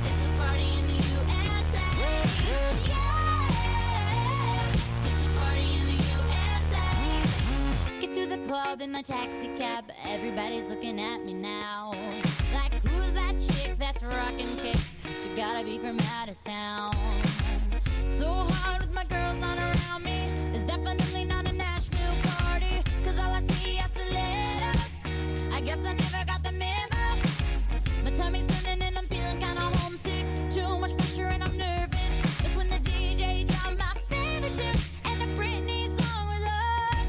It's a party in the USA. Yeah. It's a party in the USA. Get to the club in my taxi cab. Everybody's looking at me now. Like, who's that chick that's rocking kicks? She gotta be from out of town. So hard with my girls not around me. It's definitely not a Nashville party. Cause all I see is the letters. I guess I never got the memo. My tummy's turning and I'm feeling kinda homesick. Too much pressure and I'm nervous. It's when the DJ dropped my favorite tune. And the Britney song was on.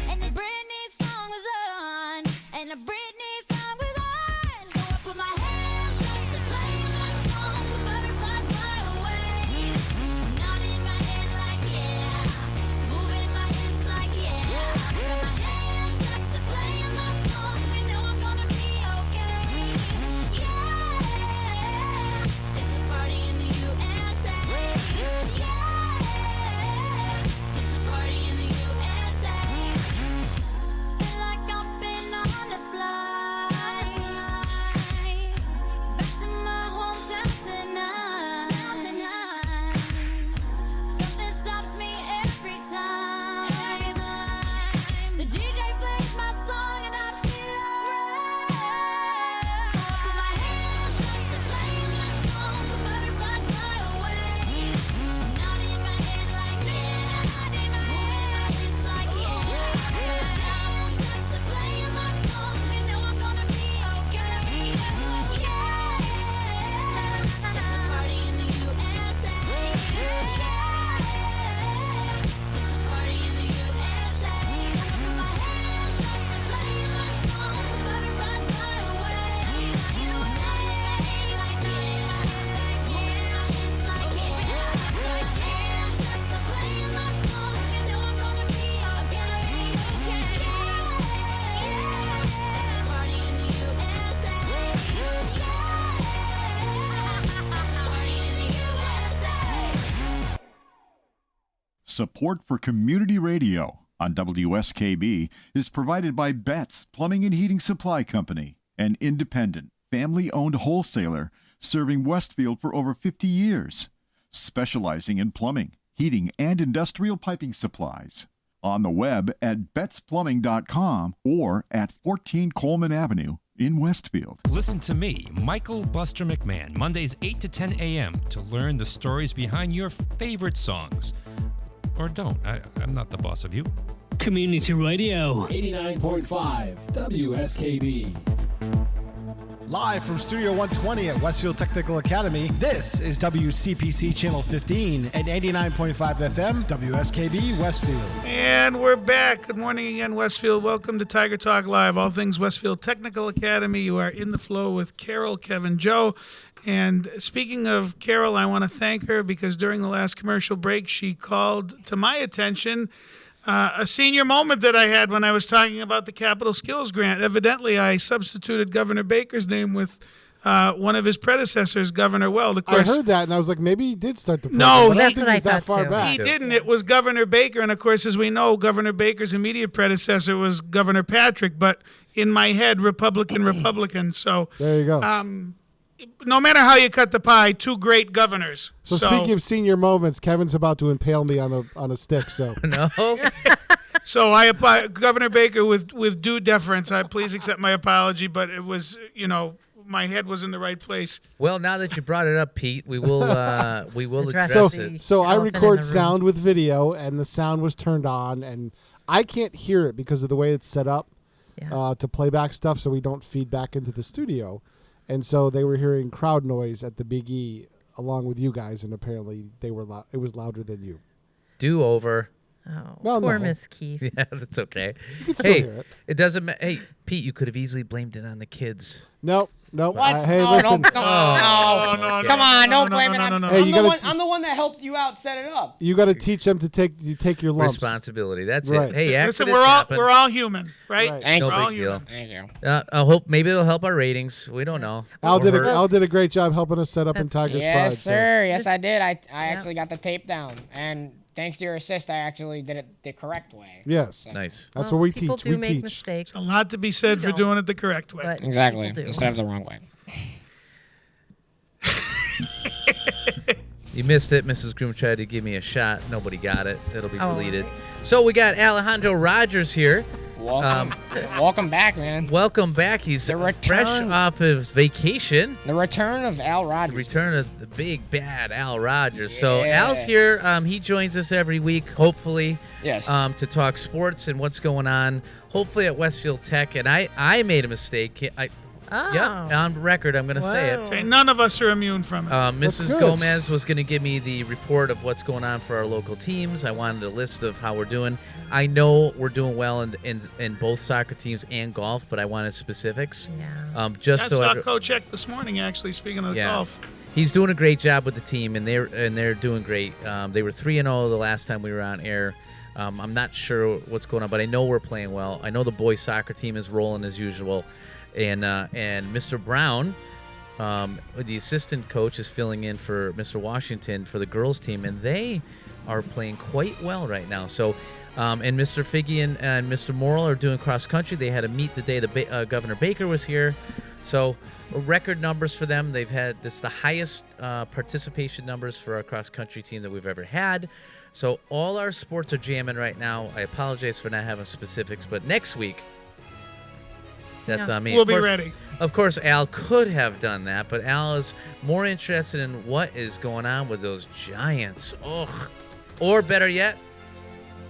And the Britney song was on. And the Britney song was on. So I put my hands up to play my song. The butterflies fly away. Nodding my head like yeah. Moving my hips like yeah. Got my Support for community radio on WSKB is provided by Betts Plumbing and Heating Supply Company, an independent, family-owned wholesaler serving Westfield for over 50 years, specializing in plumbing, heating, and industrial piping supplies. On the web at bettsplumbing.com or at 14 Coleman Avenue in Westfield. Listen to me, Michael Buster McMahon, Mondays 8 to 10 a.m. to learn the stories behind your favorite songs. Or don't. I'm not the boss of you. Community Radio. 89.5 WSKB. Live from Studio 120 at Westfield Technical Academy, this is WCPC Channel 15 and 89.5 FM, WSKB Westfield. And we're back. Good morning again, Westfield. Welcome to Tiger Talk Live, all things Westfield Technical Academy. You are in the flow with Carol, Kevin, Joe. And speaking of Carol, I want to thank her because during the last commercial break, she called to my attention a senior moment that I had when I was talking about the Capital Skills Grant. Evidently, I substituted Governor Baker's name with one of his predecessors, Governor Weld. Of course, I heard that, and I was like, maybe he did start the program. No, but I that's don't what think I he's that thought far too. back. he didn't. It was Governor Baker. And, of course, as we know, Governor Baker's immediate predecessor was Governor Patrick. But in my head, Republican. So There you go. No matter how you cut the pie, two great governors. So speaking of senior moments, Kevin's about to impale me on a stick. So No. So I Governor Baker, with due deference, please accept my apology, but it was, my head was in the right place. Well, now that you brought it up, Pete, we will address so it. so I Elephant in record the room. sound with video, and the sound was turned on, and I can't hear it because of the way it's set up to playback stuff, so we don't feed back into the studio. And so they were hearing crowd noise at the Big E along with you guys, and apparently it was louder than you. Do over. Oh, Well, poor no. Miss Keefe. Yeah, that's okay. You can still Hey, hear it. it doesn't matter. Hey, Pete, you could have easily blamed it on the kids. Nope. What? Hey, No, listen. no. no, Come on, don't blame it. Hey, you gotta I'm the one that helped you out set it up. You got to teach them to take your lumps. Responsibility. That's Right. it. Hey, Listen, accidents we're happen. all human, right? Right. Thank No you. We're all big deal. human. Thank you. I hope maybe it'll help our ratings. We don't know. Al Or did hurt. a great job helping us set up in Tiger's Pride. Yes, so- sir. Yes, I did. I actually got the tape down, and thanks to your assist, I actually did it the correct way. Yes. Nice. That's Well, what we people teach. do We make teach. mistakes. A lot to be said We for don't. doing it the correct way. But Exactly. people do. Instead of the wrong way. You missed it. Mrs. Groom tried to give me a shot. Nobody got it. It'll be Oh. deleted. So we got Alejandro Rogers here. Welcome, welcome back, man. Welcome back. He's fresh off his vacation. The return of Al Rogers. The return of the big bad Al Rogers. So Yeah. Al's here. He joins us every week, hopefully. Yes. To talk sports and what's going on. Hopefully at Westfield Tech. And I made a mistake. Oh. Yep, on record, I'm going to say it. Hey, none of us are immune from it. Mrs. good. Gomez was going to give me the report of what's going on for our local teams. I wanted a list of how we're doing. I know we're doing well in both soccer teams and golf, but I wanted specifics. Yeah. Just I so saw Coach Eck this morning, actually, speaking of golf. He's doing a great job with the team, and they're doing great. They were 3-0 the last time we were on air. I'm not sure what's going on, but I know we're playing well. I know the boys soccer team is rolling as usual. And Mr. Brown, the assistant coach, is filling in for Mr. Washington for the girls team, and they are playing quite well right now. So, and Mr. Figgy and Mr. Morrill are doing cross country. They had a meet the day Governor Baker was here. So, record numbers for them. They've had the highest participation numbers for our cross country team that we've ever had. So, all our sports are jamming right now. I apologize for not having specifics, but next week. That's on me. We'll be ready. Of course, Al could have done that, but Al is more interested in what is going on with those Giants. Ugh. Or better yet.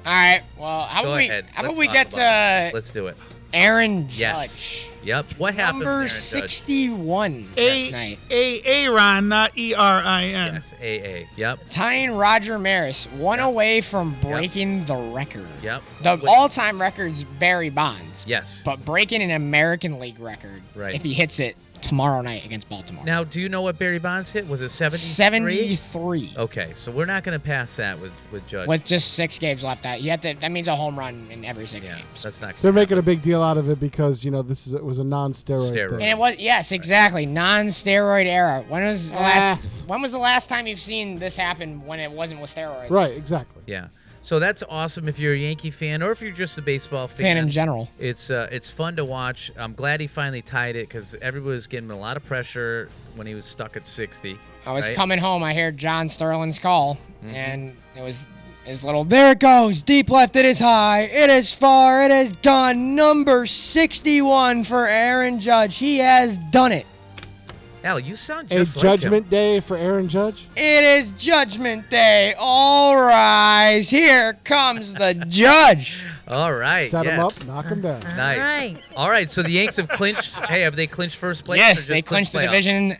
All right. Well, how Go about ahead. how Let's about we talk get about it. Let's do it. Aaron Judge? Yes. Yep. What happened? Number Aaron Judge? 61 last night. Aaron, not ERIN. Yes. AA. Yep. Tying Roger Maris, one away from breaking the record. Yep. The all-time record's Barry Bonds. Yes. But breaking an American League record Right. if he hits it tomorrow night against Baltimore. Now, do you know what Barry Bonds hit? Was it 73? 73. Okay, so we're not going to pass that with Judge. With just 6 games left, that means a home run in every 6 games. That's not. So they're making a big deal out of it because it was a non-steroid thing. And it was exactly non-steroid era. When was the last time you've seen this happen when it wasn't with steroids? Right, exactly. Yeah. So that's awesome if you're a Yankee fan or if you're just a baseball Fan in general. It's fun to watch. I'm glad he finally tied it because everybody was getting a lot of pressure when he was stuck at 60. I was right? coming home. I heard John Sterling's call, and it was his little, there it goes, deep left, it is high, it is far, it is gone. Number 61 for Aaron Judge. He has done it. Al, you sound A just like judgment him. day for Aaron Judge? It is Judgment Day. All rise. Here comes the judge. All right. Set him yes. up, knock him down. Nice. right. All right. So the Yanks have clinched. Hey, have they clinched first place? or Yes, just they clinched the playoff? division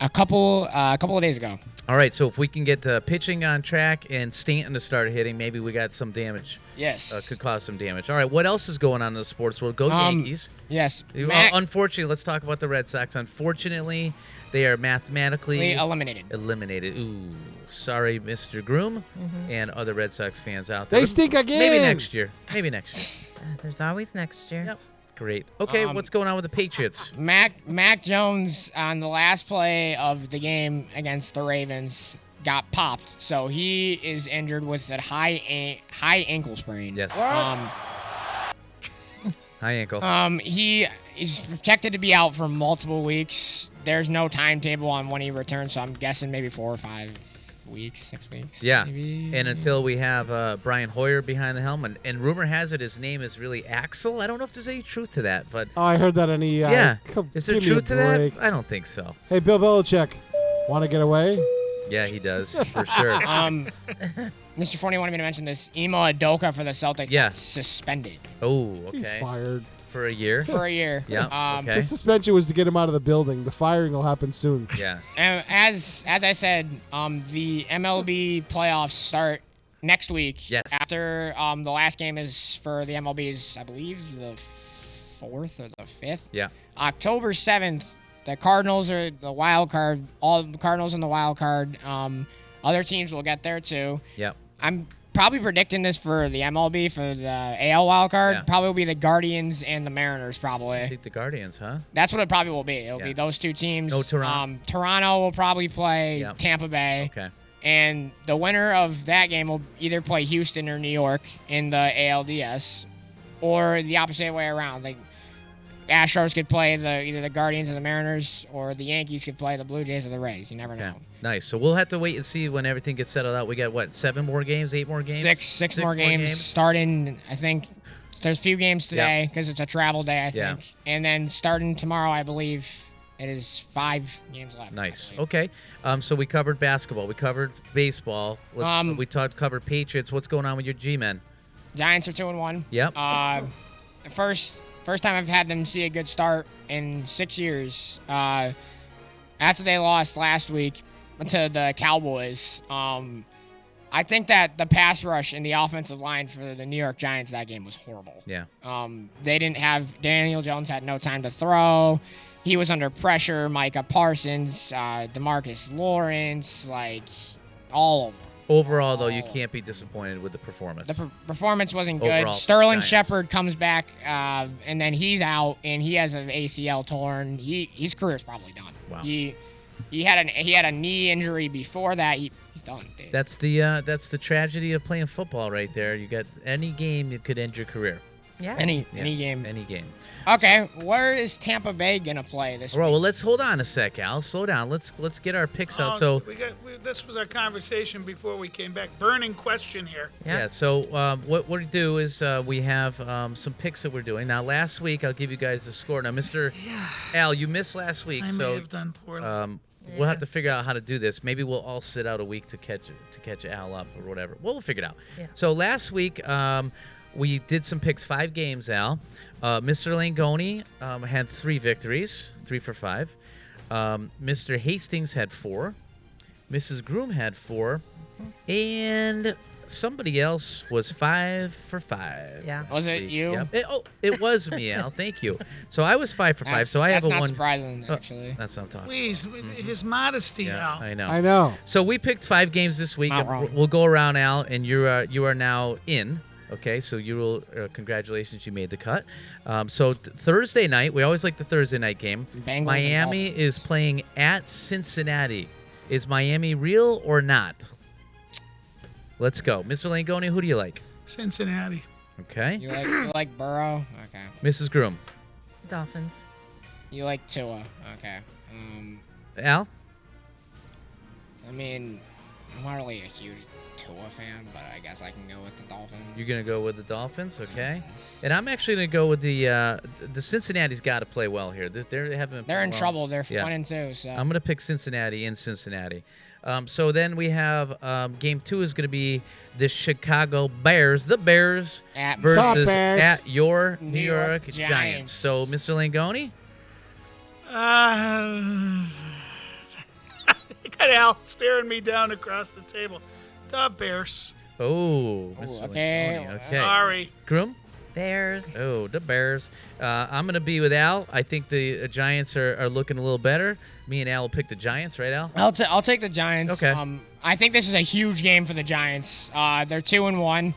a couple of days ago. All right. So if we can get the pitching on track and Stanton to start hitting, maybe we got some damage. Yes. Could cause some damage. All right. What else is going on in the sports world? Go Yankees. Yes. Unfortunately, let's talk about the Red Sox. Unfortunately, they are mathematically eliminated. Ooh, sorry, Mr. Groom and other Red Sox fans out there. They stink again. Maybe next year. There's always next year. Yep. Great. Okay, what's going on with the Patriots? Mac Jones on the last play of the game against the Ravens got popped, so he is injured with a high ankle sprain. Yes. High ankle. He is projected to be out for multiple weeks. There's no timetable on when he returns, so I'm guessing maybe 4 or 5 weeks, 6 weeks. Yeah, maybe. and until we have Brian Hoyer behind the helm, and rumor has it his name is really Axel. I don't know if there's any truth to that, but Oh, I heard that on the. yeah, Come, is there give me a truth to that? break. I don't think so. Hey, Bill Belichick, want to get away? Yeah, he does for sure. Mr. Forney wanted me to mention this. Imo Adoka for the Celtics got suspended. Oh, okay. He's fired. For a year? For a year. Yeah, okay. The suspension was to get him out of the building. The firing will happen soon. Yeah. And as I said, the MLB playoffs start next week. Yes. After the last game is for the MLB's, I believe, the 4th or the 5th. Yeah. October 7th, the Cardinals are the wild card. All the Cardinals in the wild card. Other teams will get there too. Yep. I'm probably predicting this for the MLB for the AL wild card. Yeah. Probably will be the Guardians and the Mariners. Probably. I think the Guardians, huh? That's what it probably will be. It'll be those two teams. No Toronto. Toronto will probably play Yep. Tampa Bay. Okay. And the winner of that game will either play Houston or New York in the ALDS, or the opposite way around. Like Astros could play either the Guardians or the Mariners, or the Yankees could play the Blue Jays or the Rays. You never know. Okay. Nice. So we'll have to wait and see when everything gets settled out. We got what, 7 more games, 8 more games? Six more games starting. I think there's a few games today because it's a travel day. I Yeah. think, and then starting tomorrow, I believe it is 5 games left. Nice. Okay. So we covered basketball. We covered baseball. We covered Patriots. What's going on with your G-men? Giants are 2-1. Yep. First time I've had them see a good start in 6 years. After they lost last week to the Cowboys, I think that the pass rush and the offensive line for the New York Giants that game was horrible. Yeah. They didn't have Daniel Jones had no time to throw. He was under pressure. Micah Parsons, DeMarcus Lawrence, like all of them. Overall, though, you can't be disappointed with the performance. The performance wasn't good. Overall, Sterling Giants. Shepard comes back, and then he's out, and he has an ACL torn. His career's probably done. Wow. He had a knee injury before that. He's done. Dude. That's the tragedy of playing football right there. You got any game that could end your career. Yeah. Any game. Any game. Okay, where is Tampa Bay gonna play this Well, week? let's hold on a sec, Al. Slow down. Let's get our picks out. So This was our conversation before we came back. Burning question here. yeah. So what we do is we have some picks that we're doing now. Last week, I'll give you guys the score. Now, Mr. Al, you missed last week, I so may have done poorly. we'll have to figure out how to do this. Maybe we'll all sit out a week to catch Al up or whatever. We'll figure it out. Yeah. So last week. We did some picks, 5 games, Al. Mr. Langoni had 3 victories, 3 for 5. Mr. Hastings had 4. Mrs. Groom had 4. And somebody else was 5 for 5. Yeah. Was it you? Yep. It was me, Al. Thank you. So I was 5 for 5. So I have that's a not 1. surprising, actually. That's what I'm talking. Please, his modesty, Al. I know. I know. So we picked 5 games this week. Not and wrong. We'll go around, Al, and you are now in. Okay, so you will. Congratulations, you made the cut. So Thursday night, we always like the Thursday night game. Bengals Miami and is playing at Cincinnati. Is Miami real or not? Let's go. Mr. Langoni, who do you like? Cincinnati. Okay. You like Burrow? Okay. Mrs. Groom. Dolphins. You like Tua? Okay. Al? I mean, I'm not really a huge Tua fan, but I guess I can go with the Dolphins. You're going to go with the Dolphins? Okay. And I'm actually going to go with the Cincinnati's got to play well here. They're in trouble. They're 1-2. So I'm going to pick Cincinnati in Cincinnati. So then we have game 2 is going to be the Chicago Bears. The Bears versus at your New York Giants. So, Mr. Langoni? I got Al staring me down across the table. The Bears. Oh, Mr. okay. Langoni. Okay. Sorry. Groom? Bears. Oh, the Bears. I'm going to be with Al. I think the Giants are looking a little better. Me and Al will pick the Giants, right, Al? I'll take the Giants. Okay. I think this is a huge game for the Giants. They're 2-1.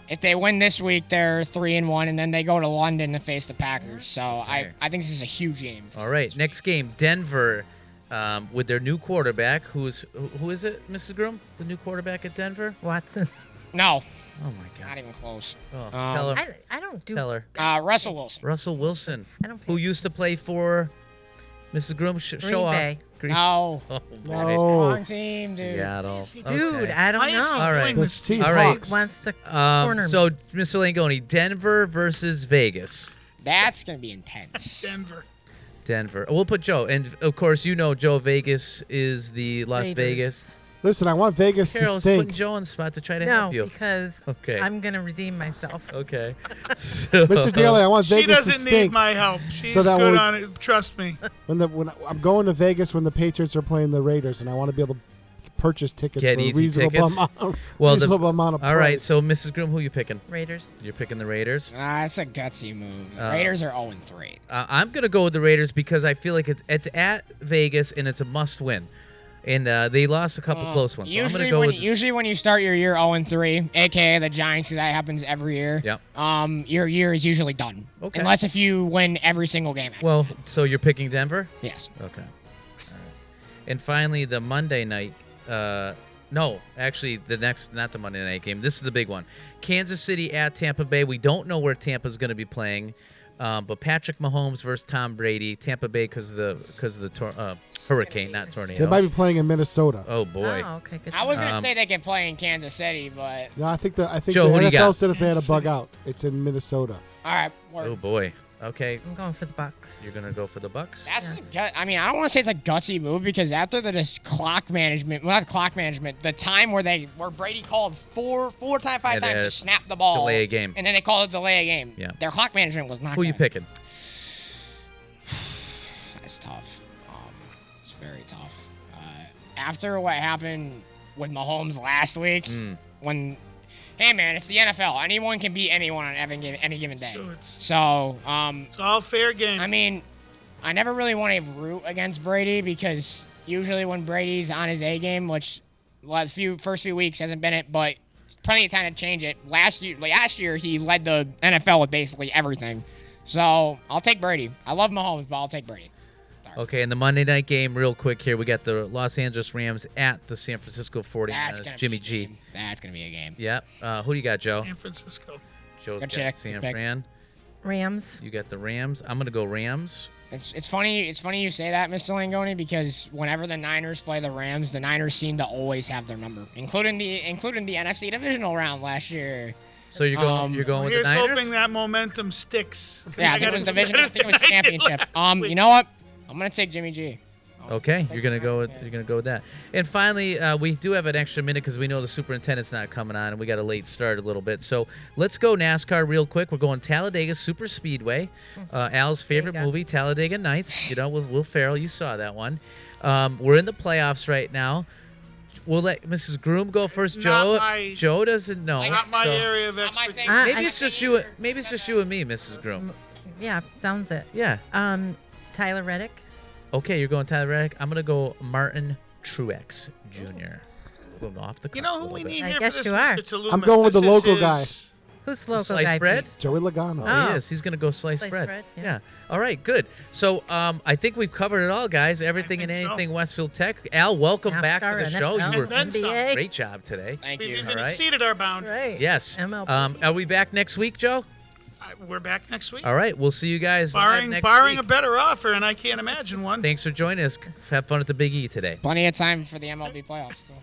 If they win this week, they're 3-1, and then they go to London to face the Packers. So I think this is a huge game. All right. Next game, Denver with their new quarterback. Who is it, Mrs. Groom? The new quarterback at Denver? Watson. No. Oh, my God. Not even close. Oh, tell her. I don't do. Tell her. Russell Wilson. Russell Wilson. I don't who used to play for Mrs. Groom? Show off. Bay. No. Oh, That's wrong team, dude. Seattle. Dude, Okay. I don't know. All right. The Seahawks. All right. Wants to corner me. So, Mr. Langoni, Denver versus Vegas. That's going to be intense. Denver. We'll put Joe. And, of course, you know Joe Vegas is the Las Raiders. Vegas. Listen, I want Vegas Carol's to stink. putting Joe on the spot to try to No, help you. because Okay. I'm going to redeem myself. Okay. So, Mr. Daly, I want She Vegas to doesn't stink. need my help. She's that good when on it. Trust me. when I'm going to Vegas when the Patriots are playing the Raiders, and I want to be able to purchase tickets Get for a easy reasonable tickets. amount. Well, reasonable amount of all right. price. So, Mrs. Groom, who you picking? Raiders. You're picking the Raiders. It's a gutsy move. The Raiders are 0-3. I'm gonna go with the Raiders because I feel like it's at Vegas and it's a must-win, and they lost a couple close ones. So I'm gonna go with Usually when you start your year 0-3, aka the Giants, because that happens every year. Yep. Your year is usually done. Okay. Unless if you win every single game. Well, so you're picking Denver? Yes. Okay. All right. And finally, the Monday night. No, actually, not the Monday night game. This is the big one. Kansas City at Tampa Bay. We don't know where Tampa's going to be playing, but Patrick Mahomes versus Tom Brady. Tampa Bay because of the hurricane, not tornado. They might be playing in Minnesota. Oh boy. Oh, okay, good. I was gonna say they could play in Kansas City, but No, I think Joe, who do you the got? NFL said if they had a bug out, it's in Minnesota. all right. Oh boy. Okay. I'm going for the Bucks. You're gonna go for the Bucks. That's I mean, I don't want to say it's a gutsy move because after the clock management, well, not clock management, the time where Brady called five times to snap the ball, delay a game, and then they called it delay a game. Yeah. Their clock management was not. Who you picking? That's tough. It's very tough. After what happened with Mahomes last week, when. Hey man, it's the NFL. Anyone can beat anyone on any given day. So, it's all fair game. I mean, I never really want to root against Brady because usually when Brady's on his A game, which first few weeks hasn't been it, but plenty of time to change it. Last year he led the NFL with basically everything. So I'll take Brady. I love Mahomes, but I'll take Brady. Okay, in the Monday night game, real quick here, we got the Los Angeles Rams at the San Francisco 49ers. Jimmy G. That's going to be a game. Yep. Who do you got, Joe? San Francisco. Joe's Good got check. San Good pick. Fran. Rams. You got the Rams. I'm going to go Rams. It's funny you say that, Mr. Langoni, because whenever the Niners play the Rams, the Niners seem to always have their number, including the NFC divisional round last year. So you're going with the Niners? Here's hoping that momentum sticks. Yeah, I think it was division. I think it was championship. You know what? I'm gonna take Jimmy G. Okay, you're gonna go with that. And finally, we do have an extra minute because we know the superintendent's not coming on, and we got a late start a little bit. So let's go NASCAR real quick. We're going Talladega Super Speedway. Al's favorite movie, Talladega Nights. You know, with Will Ferrell. You saw that one. We're in the playoffs right now. We'll let Mrs. Groom go first. Joe doesn't know. Not my area of expertise. Maybe it's just you. Maybe it's just you and me, Mrs. Groom. Yeah, sounds it. Yeah. Tyler Reddick. Okay, you're going Tyler Reddick. I'm gonna go Martin Truex Jr. Going off the. You know who we need here guess for this, you are. Mr. Talumas? I'm going with the This is local his- guy. Who's the local Sliced guy? bread? Pete? Joey Logano. Oh, he Oh. is. He's going to go slice Sliced bread. bread, Yeah. yeah. All right, good. So I think we've covered it all, guys. Everything and think so. anything Westfield Tech. Al, welcome back to NASCAR, the show. NFL, You were And then some. NBA. great job today. Thank We've you. even All right. exceeded our boundaries. Right. Yes. MLB. Are we back next week, Joe? We're back next week. All right. We'll see you guys live Barring next barring a week. better offer, and I can't imagine one. Thanks for joining us. Have fun at the Big E today. Plenty of time for the MLB playoffs. Still.